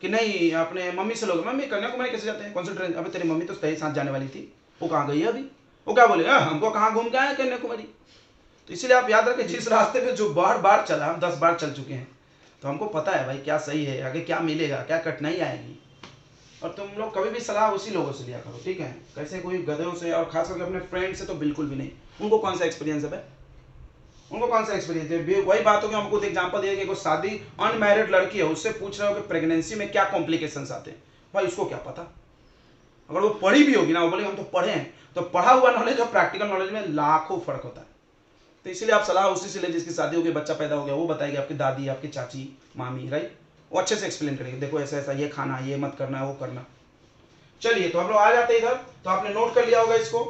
कि नहीं? अपने मम्मी से लोगे, मम्मी कन्याकुमारी कैसे जाते हैं, कौन सी ट्रेन? अभी तेरी मम्मी तो तेरे साथ जाने वाली थी, वो कहाँ गई है अभी, वो क्या बोले हमको कहाँ घूम के आए कन्याकुमारी। तो इसलिए आप याद रखें, जिस रास्ते पे जो बार बार चला, हम 10 बार चल चुके हैं, तो हमको पता है भाई क्या सही है, आगे क्या मिलेगा, क्या कठिनाई आएगी। और तुम लोग कभी भी सलाह उसी लोगों से लिया करो, ठीक है? कैसे कोई गधों से, और खास करके अपने फ्रेंड से तो बिल्कुल भी नहीं। उनको कौन सा एक्सपीरियंस है भाई, उनको कौन सा एक्सपीरियंस है? वही बात हो कि हमको एग्जांपल दिया कि कोई शादी अनमैरिड लड़की है, उससे पूछ रहे हो कि प्रेगनेंसी में क्या कॉम्प्लिकेशंस आते हैं, भाई उसको क्या पता। अगर वो पढ़ी भी होगी ना, वो बोले हम तो पढ़े हैं, तो पढ़ा हुआ नॉलेज और प्रैक्टिकल नॉलेज में लाखों फर्क होता है। तो इसलिए आप सलाह उसी से ले जिसकी शादी हो गई, बच्चा पैदा हो गया, वो बताएगी, आपकी दादी, आपकी चाची, मामी, राइट, वो अच्छे से एक्सप्लेन करेंगे, देखो ऐसा ऐसा ये खाना, ये मत करना, वो करना। चलिए तो हम लोग आ जाते हैं इधर, तो आपने नोट कर लिया होगा इसको।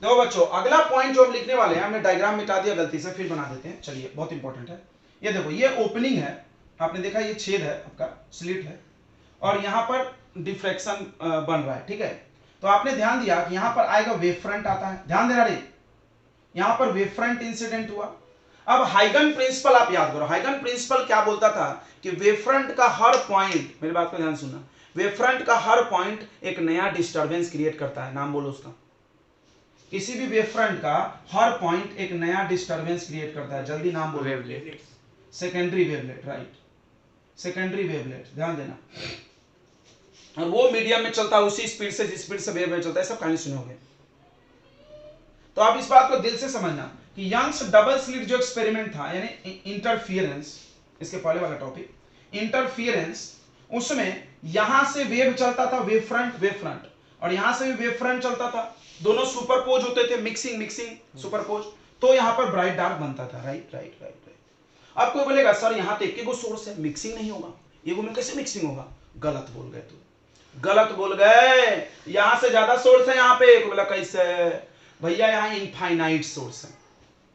देखो बच्चों, अगला पॉइंट जो हम लिखने वाले हैं, हमने डायग्राम मिटा दिया गलती से, फिर बना देते हैं। चलिए, बहुत इंपॉर्टेंट है ये। देखो ये ओपनिंग है, आपने देखा ये छेद है, आपका स्लिट है, और यहां पर डिफ्रैक्शन बन रहा है, ठीक है? तो आपने ध्यान दिया कि यहां पर आएगा वेव फ्रंट आता है, ध्यान देना रे, यहां पर वेव फ्रंट इंसिडेंट हुआ। अब हाइगन प्रिंसिपल आप याद करो, हाइगन प्रिंसिपल क्या बोलता था कि वेव फ्रंट का हर पॉइंट, मेरी बात को ध्यान सुनना, वेव फ्रंट का हर पॉइंट एक नया डिस्टरबेंस क्रिएट करता है। नाम बोलो उसका, किसी भी वेव फ्रंट का हर पॉइंट एक नया डिस्टरबेंस क्रिएट करता है। जल्दी नाम बोलो। Wavelet, secondary wavelet, right, secondary wavelet, ध्यान देना। और वो मीडियम में चलता है उसी स्पीड से जिस स्पीड से वेव में चलता है, सब कहानी सुनोगे। तो आप इस बात को दिल से समझना कि यंग्स डबल स्लिट जो एक्सपेरिमेंट था, यानी इंटरफियरेंस, इसके पहले वाला टॉपिक इंटरफियरेंस, उसमें यहां से वेव चलता था, वेव फ्रंट, और यहां से भी वेव फ्रंट चलता था, दोनों सुपरपोज होते थे, मिक्सिंग सुपरपोज, तो यहां पर ब्राइट डार्क बनता था, राइट राइट राइट राइट। अब कोई बोलेगा सर यहां तो एक ही सोर्स है, मिक्सिंग नहीं होगा, ये में कैसे मिक्सिंग होगा? गलत बोल गए, तो गलत बोल गए, यहां से ज्यादा सोर्स है यहाँ पे। बोला कैसे? भैया यहां इनफाइनाइट सोर्स है।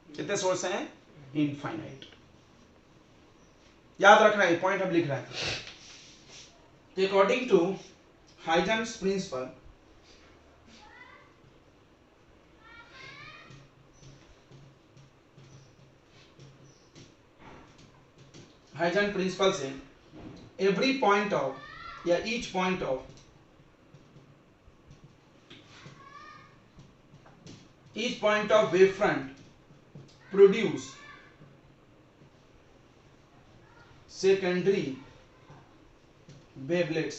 कितने सोर्स हैं? इनफाइनाइट। याद रखना, ये पॉइंट हम लिख रहे हैं। According to Huygens principle, Huygens principle से एवरी पॉइंट ऑफ या each point of wave front produce secondary wavelets,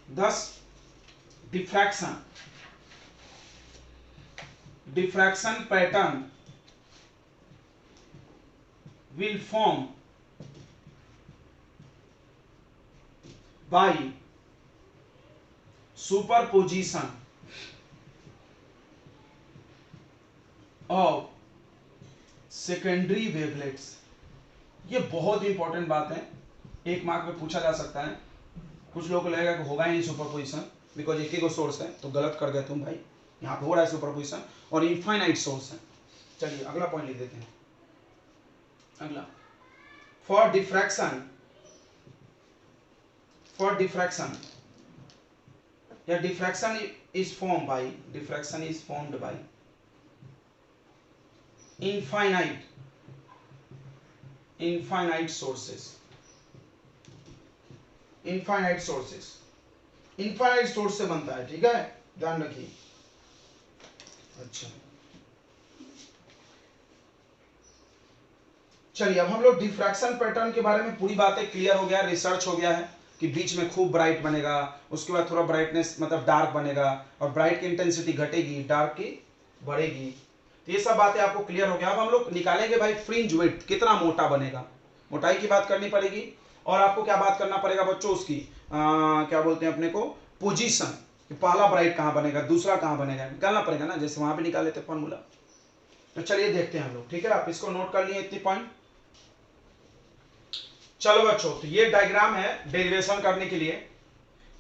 thus diffraction pattern will form by superposition of secondary wavelets. ये बहुत इंपॉर्टेंट बात है, एक मार्क में पूछा जा सकता है। कुछ लोगों को लगेगा कि होगा ही नहीं सुपरपोजिशन, बिकॉज एक ही को सोर्स है, तो गलत कर गए तुम भाई, यहाँ पे हो रहा है सुपरपोजिशन और इनफाइनाइट सोर्स है। चलिए अगला पॉइंट लिख देते हैं। अगला, फॉर डिफ्रैक्शन या diffraction is formed bye infinite sources. Infinite source से बनता है, ठीक है, ध्यान रखिए। अच्छा चलिए, अब हम लोग डिफ्रैक्शन पैटर्न के बारे में पूरी बातें क्लियर हो गया, रिसर्च हो गया है कि बीच में खूब ब्राइट बनेगा, उसके बाद थोड़ा ब्राइटनेस मतलब डार्क बनेगा, और ब्राइट की इंटेंसिटी घटेगी, डार्क की बढ़ेगी। तो ये सब बातें आपको क्लियर हो गया। अब हम लोग निकालेंगे भाई फ्रिंज विड्थ कितना मोटा बनेगा, मोटाई की बात करनी पड़ेगी। और आपको क्या बात करना पड़ेगा बच्चों, उसकी क्या बोलते हैं अपने को, पोजीशन, कि पहला ब्राइट कहाँ बनेगा, दूसरा कहाँ बनेगा, निकालना पड़ेगा ना, जैसे वहां पे निकाले थे फॉर्मूला। तो चलिए देखते हैं हम लोग, ठीक है, आप इसको नोट कर लिए इतनी पॉइंट। चलो बच्चों, तो ये डायग्राम है डेरिवेशन करने के लिए।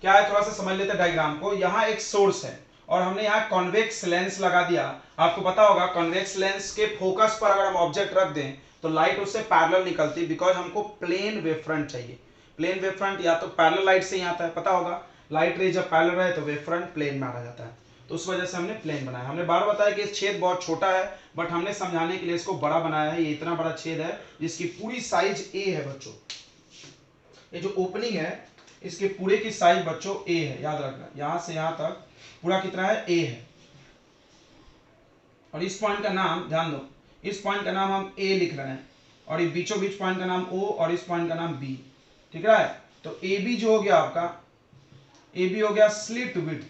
क्या है, थोड़ा सा समझ लेते हैं डायग्राम को। यहाँ एक सोर्स है और हमने यहाँ कॉन्वेक्स लेंस लगा दिया। आपको पता होगा कॉन्वेक्स लेंस के फोकस पर अगर हम ऑब्जेक्ट रख दें तो लाइट उससे पैरेलल निकलती, बिकॉज हमको प्लेन वेव फ्रंट चाहिए। प्लेन वेव फ्रंट या तो पैरेलल लाइट से ही आता है, पता होगा, लाइट रे जब पैरेलल रहे तो वेव फ्रंट प्लेन में आ जाता है, तो उस वजह से हमने प्लेन बनाया। हमने बार बताया कि छेद बहुत छोटा है, बट हमने समझाने के लिए इसको बड़ा बनाया है। ये इतना बड़ा छेद है जिसकी पूरी साइज ए है बच्चों। ये जो ओपनिंग है इसके पूरे की साइज बच्चों ए है, याद रखना, यहां से यहां तक पूरा कितना है, ए है। और इस पॉइंट का नाम ध्यान दो, इस पॉइंट का नाम हम ए लिख रहे हैं, और ये बीचों बीच पॉइंट का नाम ओ, और इस पॉइंट का नाम बी, ठीक है। तो ए बी जो हो गया आपका, ए बी हो गया स्लिट विड्थ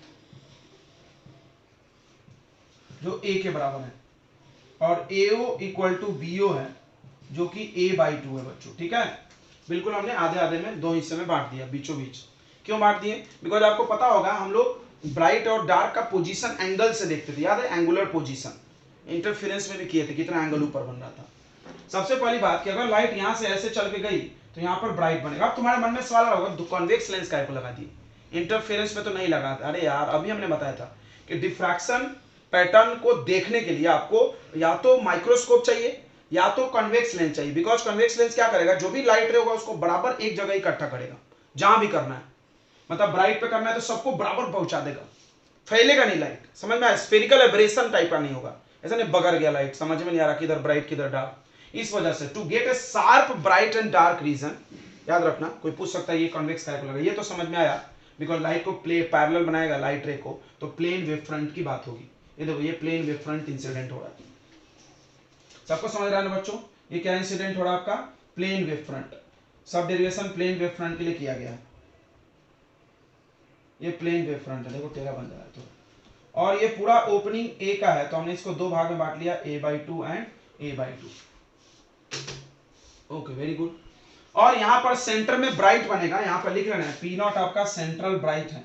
जो ए के बराबर है, और एओ इक्वल टू बीओ है जो कि a/2 है बच्चों, ठीक है। बिल्कुल हमने आधे आधे में दो हिस्से में बांट दिया, बीचों बीच। क्यों बांट दिए, बिकॉज आपको पता होगा हम लोग ब्राइट और डार्क का पोजीशन एंगल से देखते थे, याद है, एंगुलर पोजीशन, इंटरफेरेंस में भी किए थे, कितना एंगल ऊपर बन रहा था। सबसे पहली बात कि अगर लाइट यहां से ऐसे चल के गई तो यहाँ पर ब्राइट बनेगा। अब तुम्हारे मन में सवाल होगा कॉन्वेक्स लेंस काय को लगा दिए, इंटरफेरेंस में तो नहीं लगा। अरे यार, अभी हमने बताया था कि डिफ्रैक्शन पैटर्न को देखने के लिए आपको या तो माइक्रोस्कोप चाहिए या तो कन्वेक्स लेंस चाहिए, बिकॉज कन्वेक्स लेंस क्या करेगा, जो भी लाइट रे होगा उसको बराबर एक जगह इकट्ठा करेगा, जहां भी करना है, मतलब ब्राइट पे करना है तो सबको बराबर पहुंचा देगा, फैलेगा नहीं लाइट, समझ में आया, स्फेरिकल एब्रेशन टाइप का नहीं होगा, ऐसा नहीं बगर गया लाइट, समझ में नहीं आ रहा किधर ब्राइट किधर डार्क। इस वजह से to get a sharp bright and dark region, याद रखना, कोई पूछ सकता है ये कन्वेक्स टाइप लगा, ये तो समझ में आया, बिकॉज लाइट को पैरेलल बनाएगा लाइट रे को, तो प्लेन वेव फ्रंट की बात होगी। ये देखो, ये प्लेन वेव फ्रंट इंसिडेंट हो रहा है, सबको समझ रहा है ना बच्चों, ये क्या इंसिडेंट हो रहा है आपका, प्लेन वेव फ्रंट। सब डेरिवेशन प्लेन वेव फ्रंट के लिए किया गया है, ये प्लेन वेव फ्रंट है, देखो टेढ़ा बन जा रहा है तो। और ये पूरा ओपनिंग ए का है, तो हमने इसको दो भाग में बांट लिया, a/2 and a/2। Okay, very good. और यहां पर सेंटर में ब्राइट बनेगा, यहां पर लिख रहे हैं P0 आपका सेंट्रल ब्राइट है,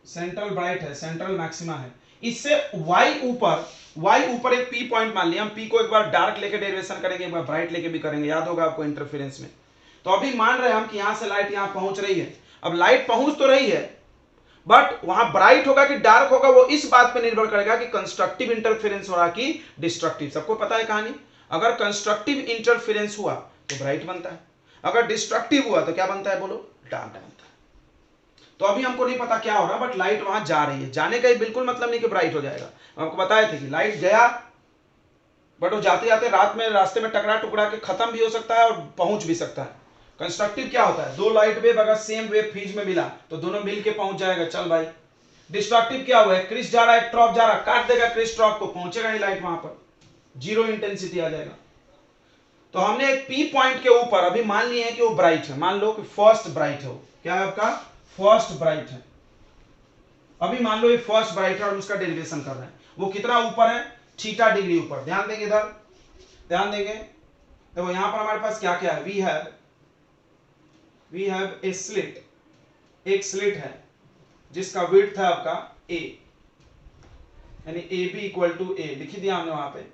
सेंट्रल ब्राइट है, सेंट्रल मैक्सिमा है। इससे y ऊपर एक P पॉइंट मान लिया, हम P को एक बार डार्क लेके डेरिवेशन करेंगे, एक बार ब्राइट लेके भी करेंगे, याद होगा आपको इंटरफेरेंस में। तो अभी मान रहे हैं हम कि यहां से लाइट यहां पहुंच रही है। अब लाइट पहुंच तो रही है, बट वहां ब्राइट होगा कि डार्क होगा वो इस बात पे निर्भर करेगा कि कंस्ट्रक्टिव इंटरफेरेंस हो रहा कि डिस्ट्रक्टिव। सबको पता है कहानी, अगर कंस्ट्रक्टिव इंटरफेरेंस हुआ तो ब्राइट बनता है, अगर डिस्ट्रक्टिव हुआ तो क्या बनता है, बोलो, डार्क बनता है। तो अभी हमको नहीं पता क्या हो रहा, बट लाइट वहां जा रही है, जाने का ही बिल्कुल मतलब नहीं कि ब्राइट हो जाएगा। आपको बताए थे कि लाइट गया, बट वो जाते जाते रात में रास्ते में टकरा टुकरा के खत्म भी हो सकता है और पहुंच भी सकता है। कंस्ट्रक्टिव क्या होता है, दो लाइट वेव अगर सेम वेव फीज में मिला तो दोनों मिल के पहुंच जाएगा, चल भाई। डिस्ट्रक्टिव क्या हुआ है, क्रिस जा रहा है, ट्रॉप जा रहा है, काट देगा क्रिस ट्रॉप को, पहुंचेगा नहीं लाइट, वहां पर जीरो इंटेंसिटी आ जाएगा। तो हमने एक पी पॉइंट के ऊपर अभी मान लिए है कि वो ब्राइट है, मान लो कि फर्स्ट ब्राइट है, क्या है आपका, फर्स्ट ब्राइट है। अभी मान लो ये फर्स्ट ब्राइट है और उसका डेरिवेशन कर रहे हैं, वो कितना ऊपर है, थीटा डिग्री ऊपर। ध्यान देंगे इधर, ध्यान देंगे, देखो यहां पर हमारे पास क्या क्या है, वी हैव ए स्लिट, एक स्लिट है जिसका विड्थ है आपका a, यानी ए बी इक्वल टू ए लिख दिया हमने वहां पे,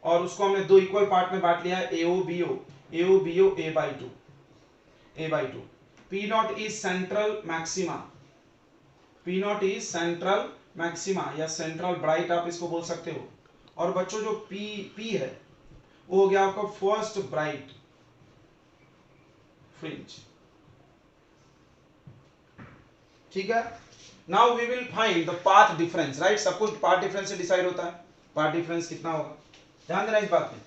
और उसको हमने दो इक्वल पार्ट में बांट लिया है, A O B O, A O B O, A by two. P naught is central maxima, P naught is central maxima या सेंट्रल ब्राइट आप इसको बोल सकते हो। और बच्चों जो पी है वो हो गया आपका फर्स्ट ब्राइट फ्रिंज, ठीक है। Now we will find the path difference, right. सब कुछ पाथ डिफरेंस से डिसाइड होता है, पाथ डिफरेंस कितना होगा, ध्यान देना इस बात में।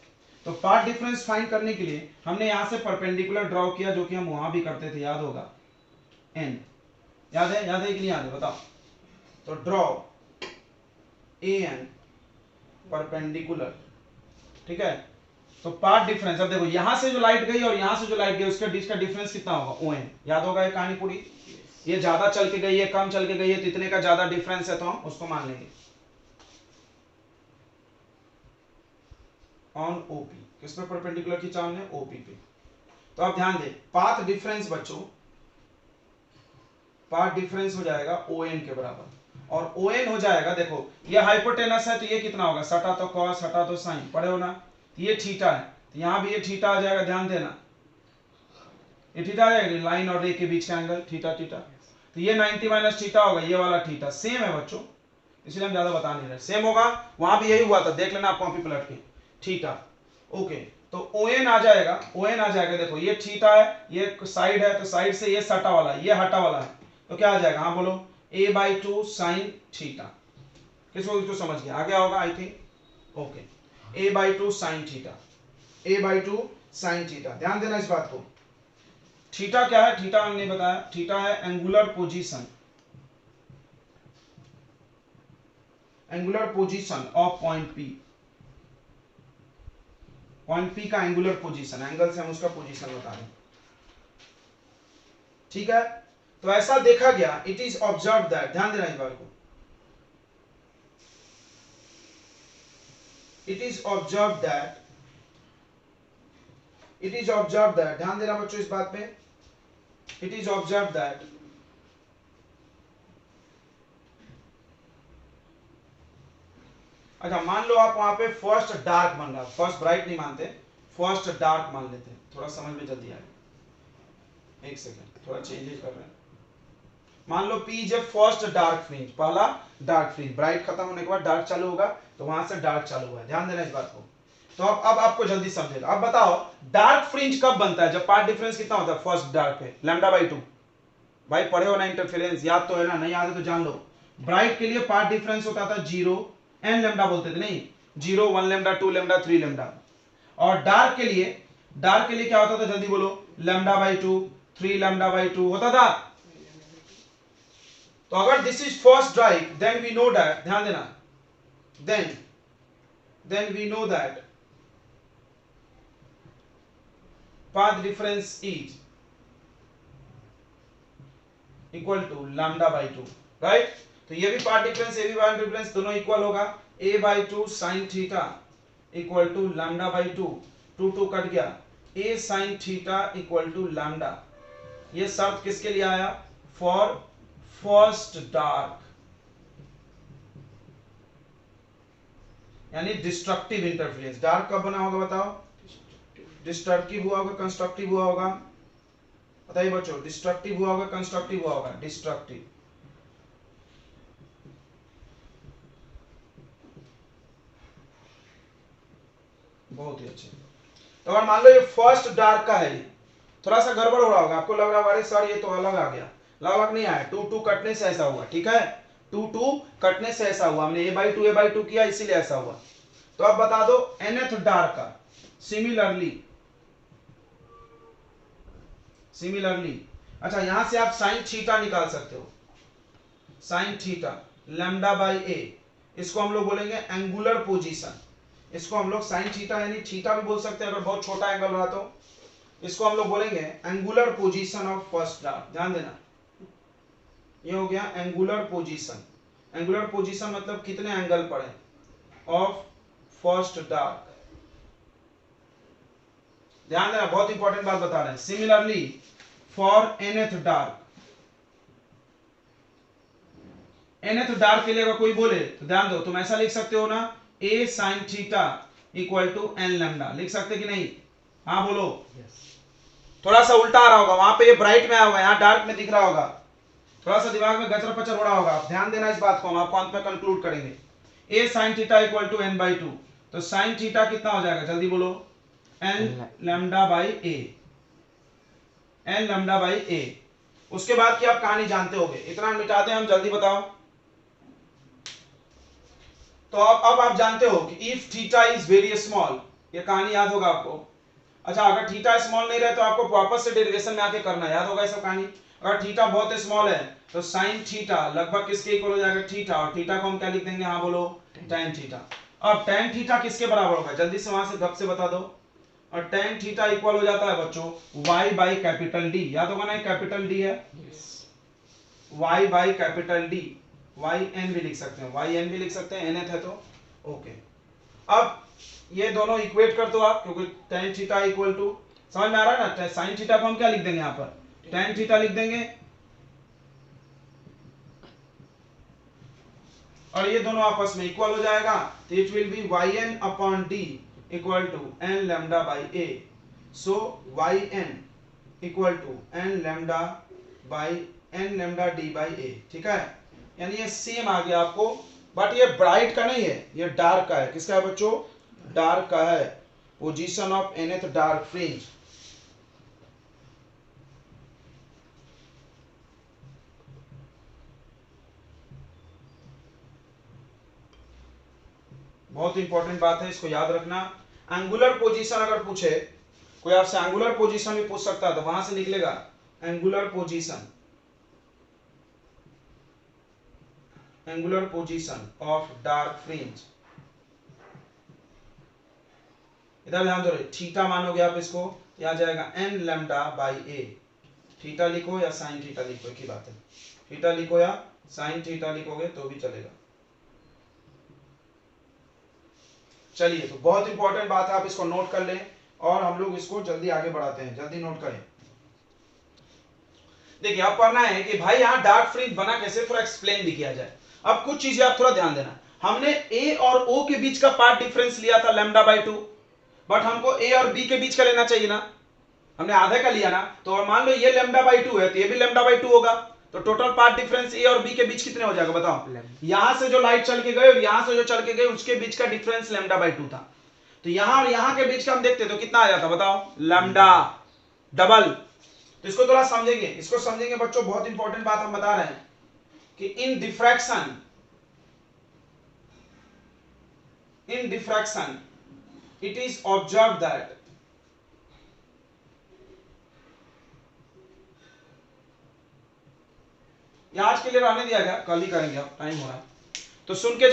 तो पाथ डिफरेंस फाइंड करने के लिए हमने यहां से परपेंडिकुलर ड्रॉ किया, जो कि हम वहां भी करते थे, याद होगा, एन, याद है कि नहीं याद है, बताओ। तो ड्रॉ ए एन परपेंडिकुलर, ठीक है। तो पाथ डिफरेंस, अब देखो यहां से जो लाइट गई और यहां से जो लाइट गई उसके बीच का डिफरेंस कितना होगा, ओ एन, याद होगा ये कहानी पूरी। ये ज्यादा चल के गई है, कम चल के गई है, तो इतने का ज्यादा डिफरेंस है तो हम उसको मान लेंगे ऑन ओपी। किस पे परपेंडिकुलर खींचा हमने, ओपी पे। तो अब ध्यान दे, पाथ डिफरेंस बच्चों, पाथ डिफरेंस हो जाएगा ओ एन के बराबर, और ओ एन हो जाएगा, देखो ये हाइपोटेनस है तो ये कितना होगा, सटा तो कॉस हटा तो साइन, पढ़े हो ना। ये थीटा है तो यहां भी ये थीटा आ जाएगा, ध्यान देना, ये थीटा आ जाएगा, लाइन और रे के बीच का एंगल थीटा थीटा। तो ये 90 माइनस थीटा होगा, ये वाला थीटा सेम है बच्चों, इसलिए हम ज्यादा बता नहीं रहे, सेम होगा। वहां भी यही हुआ था, देख लेना आप कॉपी पलट के, थीटा। ओके, तो ओ एन आ जाएगा, ओ एन आ जाएगा, देखो ये थीटा है, ये साइड है, तो साइड से ये सटा वाला है, ये हटा वाला है, तो क्या आ जाएगा, हाँ बोलो, a by two sine theta. किसको किसको समझ गया, आ गया होगा I think. Okay, a by two sine theta, a by two sine theta. ध्यान देना इस बात को। थीटा क्या है, थीटा हमने बताया, थीटा है angular position, angular position of point P, point P का एंगुलर पोजीशन, एंगल से हम उसका पोजीशन बता रहे हैं, ठीक है। तो ऐसा देखा गया, इट इज ऑब्जर्व दैट, ध्यान देना इस बात को, it is observe that, it is observe that, ध्यान देना बच्चों इस बात पे, इट इज ऑब्जर्व दैट अच्छा मान लो आप वहां पे फर्स्ट डार्क मान रहा, फर्स्ट ब्राइट नहीं मानते, फर्स्ट डार्क मान लेते हैं, थोड़ा समझ में जल्दी आएगा, एक सेकेंड थोड़ा चेंजेस कर रहे हैं। मान लो पी जब फर्स्ट डार्क फ्रिंज, पहला डार्क फ्रिंज, ब्राइट खत्म होने के बाद डार्क चालू होगा, तो वहां से डार्क चालू हुआ है, ध्यान देना इस बात को। तो अब आपको जल्दी समझेगा। अब बताओ डार्क फ्रिंज कब बनता है, जब पाथ डिफरेंस कितना होता है फर्स्ट डार्क पे, लैम्डा बाई टू। भाई पढ़े हो ना इंटरफेरेंस, याद तो है ना, नहीं याद है तो जान लो। ब्राइट के लिए पाथ डिफरेंस होता था 0, एन लैम्डा बोलते थे, नहीं 0 1 लैम्डा 2 लैम्डा 3 लैम्डा। और डार्क के लिए, डार्क के लिए क्या होता था, जल्दी बोलो, लैम्डा बाई 2 3 लैम्डा बाई 2 होता था। तो अगर this is first drive, then we know that, ध्यान देना, then we know that path difference is equal to lambda by 2, राइट। तो ये भी पाथ डिफरेंस, ये भी पाथ डिफरेंस, दोनों इक्वल होगा, a by 2 sin theta equal to lambda by 2, 2 2 cut गया, a sin theta equal to lambda. ये शर्त किसके लिए आया, फॉर फर्स्ट डार्क, यानी डिस्ट्रक्टिव इंटरफेरेंस। डार्क कब बना होगा बताओ, डिस्ट्रक्टिव हुआ होगा, कंस्ट्रक्टिव हुआ होगा, बताइए बच्चों, डिस्ट्रक्टिव हुआ होगा, कंस्ट्रक्टिव हुआ होगा, डिस्ट्रक्टिव। बहुत ही अच्छे। तो अगर मान लो ये फर्स्ट डार्क का है, थोड़ा सा गड़बड़ हो रहा होगा, आपको लग रहा होगा अरे सर ये तो अलग आ गया, अलग नहीं आया, 2 2 कटने से ऐसा हुआ, ठीक है, 2 2 कटने से ऐसा हुआ, हमने a बाई टू किया इसीलिए ऐसा हुआ। तो अब बता दो nth डार्क का, सिमिलरली, अच्छा यहां से आप साइन थीटा निकाल सकते हो, साइन थीटा लैम्डा बाई ए, इसको हम लोग बोलेंगे एंगुलर पोजीशन, इसको हम लोग साइन थीटा यानी थीटा भी बोल सकते हैं अगर बहुत छोटा एंगल रहा तो, इसको हम लोग बोलेंगे angular position of first dark. ध्यान देना, ये हो गया एंगुलर पोजीशन, एंगुलर पोजीशन मतलब कितने एंगल पड़े ऑफ फर्स्ट डार्क। ध्यान देना, बहुत इंपॉर्टेंट बात बता रहे हैं। Similarly for nth dark, nth dark के लिए अगर कोई बोले तो ध्यान दो, तुम ऐसा लिख सकते हो ना, a sin theta equal to n lambda, लिख सकते कि नहीं? हाँ बोलो। थोड़ा सा उल्टा आ रहा होगा, वहां पे ये ब्राइट में आया होगा, यहाँ डार्क में दिख रहा होगा, थोड़ा सा दिमाग में गचर पचर हो रहा होगा, आप ध्यान देना इस बात को, हम आपको अंत में कंक्लूड करेंगे। a sin theta equal to n by 2, तो sin थीटा कितना हो जाएगा जल्दी बोलो? n lambda by a, n lambda by a। उसके बाद की आप कहानी जानते होगे, इतना मिटा दें हम, जल्दी बताओ। तो अब आप जानते हो कि if theta is very small, ये कहानी याद होगा आपको। अच्छा, अगर थीटा स्मॉल नहीं रहे तो आपको वापस से डेरिवेशन में आके करना, याद होगा ये सब कहानी। अगर थीटा बहुत स्मॉल है तो साइन थीटा लगभग किसके इक्वल हो जाएगा? थीटा, और थीटा को हम क्या लिख देंगे? हाँ बोलो, tan थीटा। अब tan थीटा किसके बराबर होगा? जल्दी से वहां से गप से बता दो। और tan थीटा इक्वल हो जाता है बच्चों y बाई कैपिटल डी, याद होगा ना, कैपिटल डी है, y by capital D, y n भी लिख सकते हैं, y n भी लिख सकते हैं, nth है तो ओके। अब ये दोनों इक्वेट कर दो आप, क्योंकि tan थीटा इक्वल टू, समझ में आ रहा है ना, sin थीटा को हम क्या लिख देंगे यहाँ पर? tan थीटा लिख देंगे, और ये दोनों आपस में इक्वल हो जाएगा, तो it will be yn upon d equal to n lambda by a, so yn equal to n lambda by n lambda d by a, ठीक है। यानी ये सेम आ गया आपको, बट ये ब्राइट का नहीं है, ये डार्क का है। किसका है बच्चों? डार्क का है, position of nth dark fringe. बहुत इंपॉर्टेंट बात है, इसको याद रखना। एंगुलर पोजीशन अगर पूछे कोई आपसे, एंगुलर पोजीशन भी पूछ सकता है, तो वहां से निकलेगा angular position, angular position of dark fringe. इधर ध्यान दो, थीटा मानोगे आप इसको, यह आ जाएगा n lambda by a। Theta लिखो या साइन थीटा लिखो, एक ही बात है, थीटा लिखो या साइन थीटा लिखोगे तो भी चलेगा। चलिए, तो बहुत इंपॉर्टेंट बात है, आप इसको नोट कर लें, और हम लोग इसको जल्दी आगे बढ़ाते हैं, जल्दी नोट करें। देखिए, अब पढ़ना है कि भाई यहाँ डार्क फ्रिंज बना कैसे, थोड़ा एक्सप्लेन भी किया जाए। अब कुछ चीजें आप थोड़ा ध्यान देना, हमने a और o के बीच का पार्ट डिफरेंस लिया था लैम्डा बाई 2, बट हमको a और b के बीच का लेना चाहिए ना, हमने आधे का लिया ना, तो मान लो ये लैम्डा बाई 2 है तो ये भी लैम्डा बाई 2 होगा, तो टोटल पार्ट डिफरेंस a और b के बीच कितने हो जाएगा बताओ? यहां से जो लाइट चल के गए और यहां से जो चल के गए उसके बीच का डिफरेंस लैम्डा बाई 2 था, तो यहां और यहां के बीच का हम देखते तो कितना आ जाता बताओ? Lambda double. तो इसको थोड़ा समझेंगे, इसको समझेंगे बच्चों, बहुत इंपॉर्टेंट बात हम बता रहे हैं कि इन diffraction it is observed that आज के लिए रहने दिया गया, कल ही करेंगे, अब टाइम हो रहा है, तो सुन के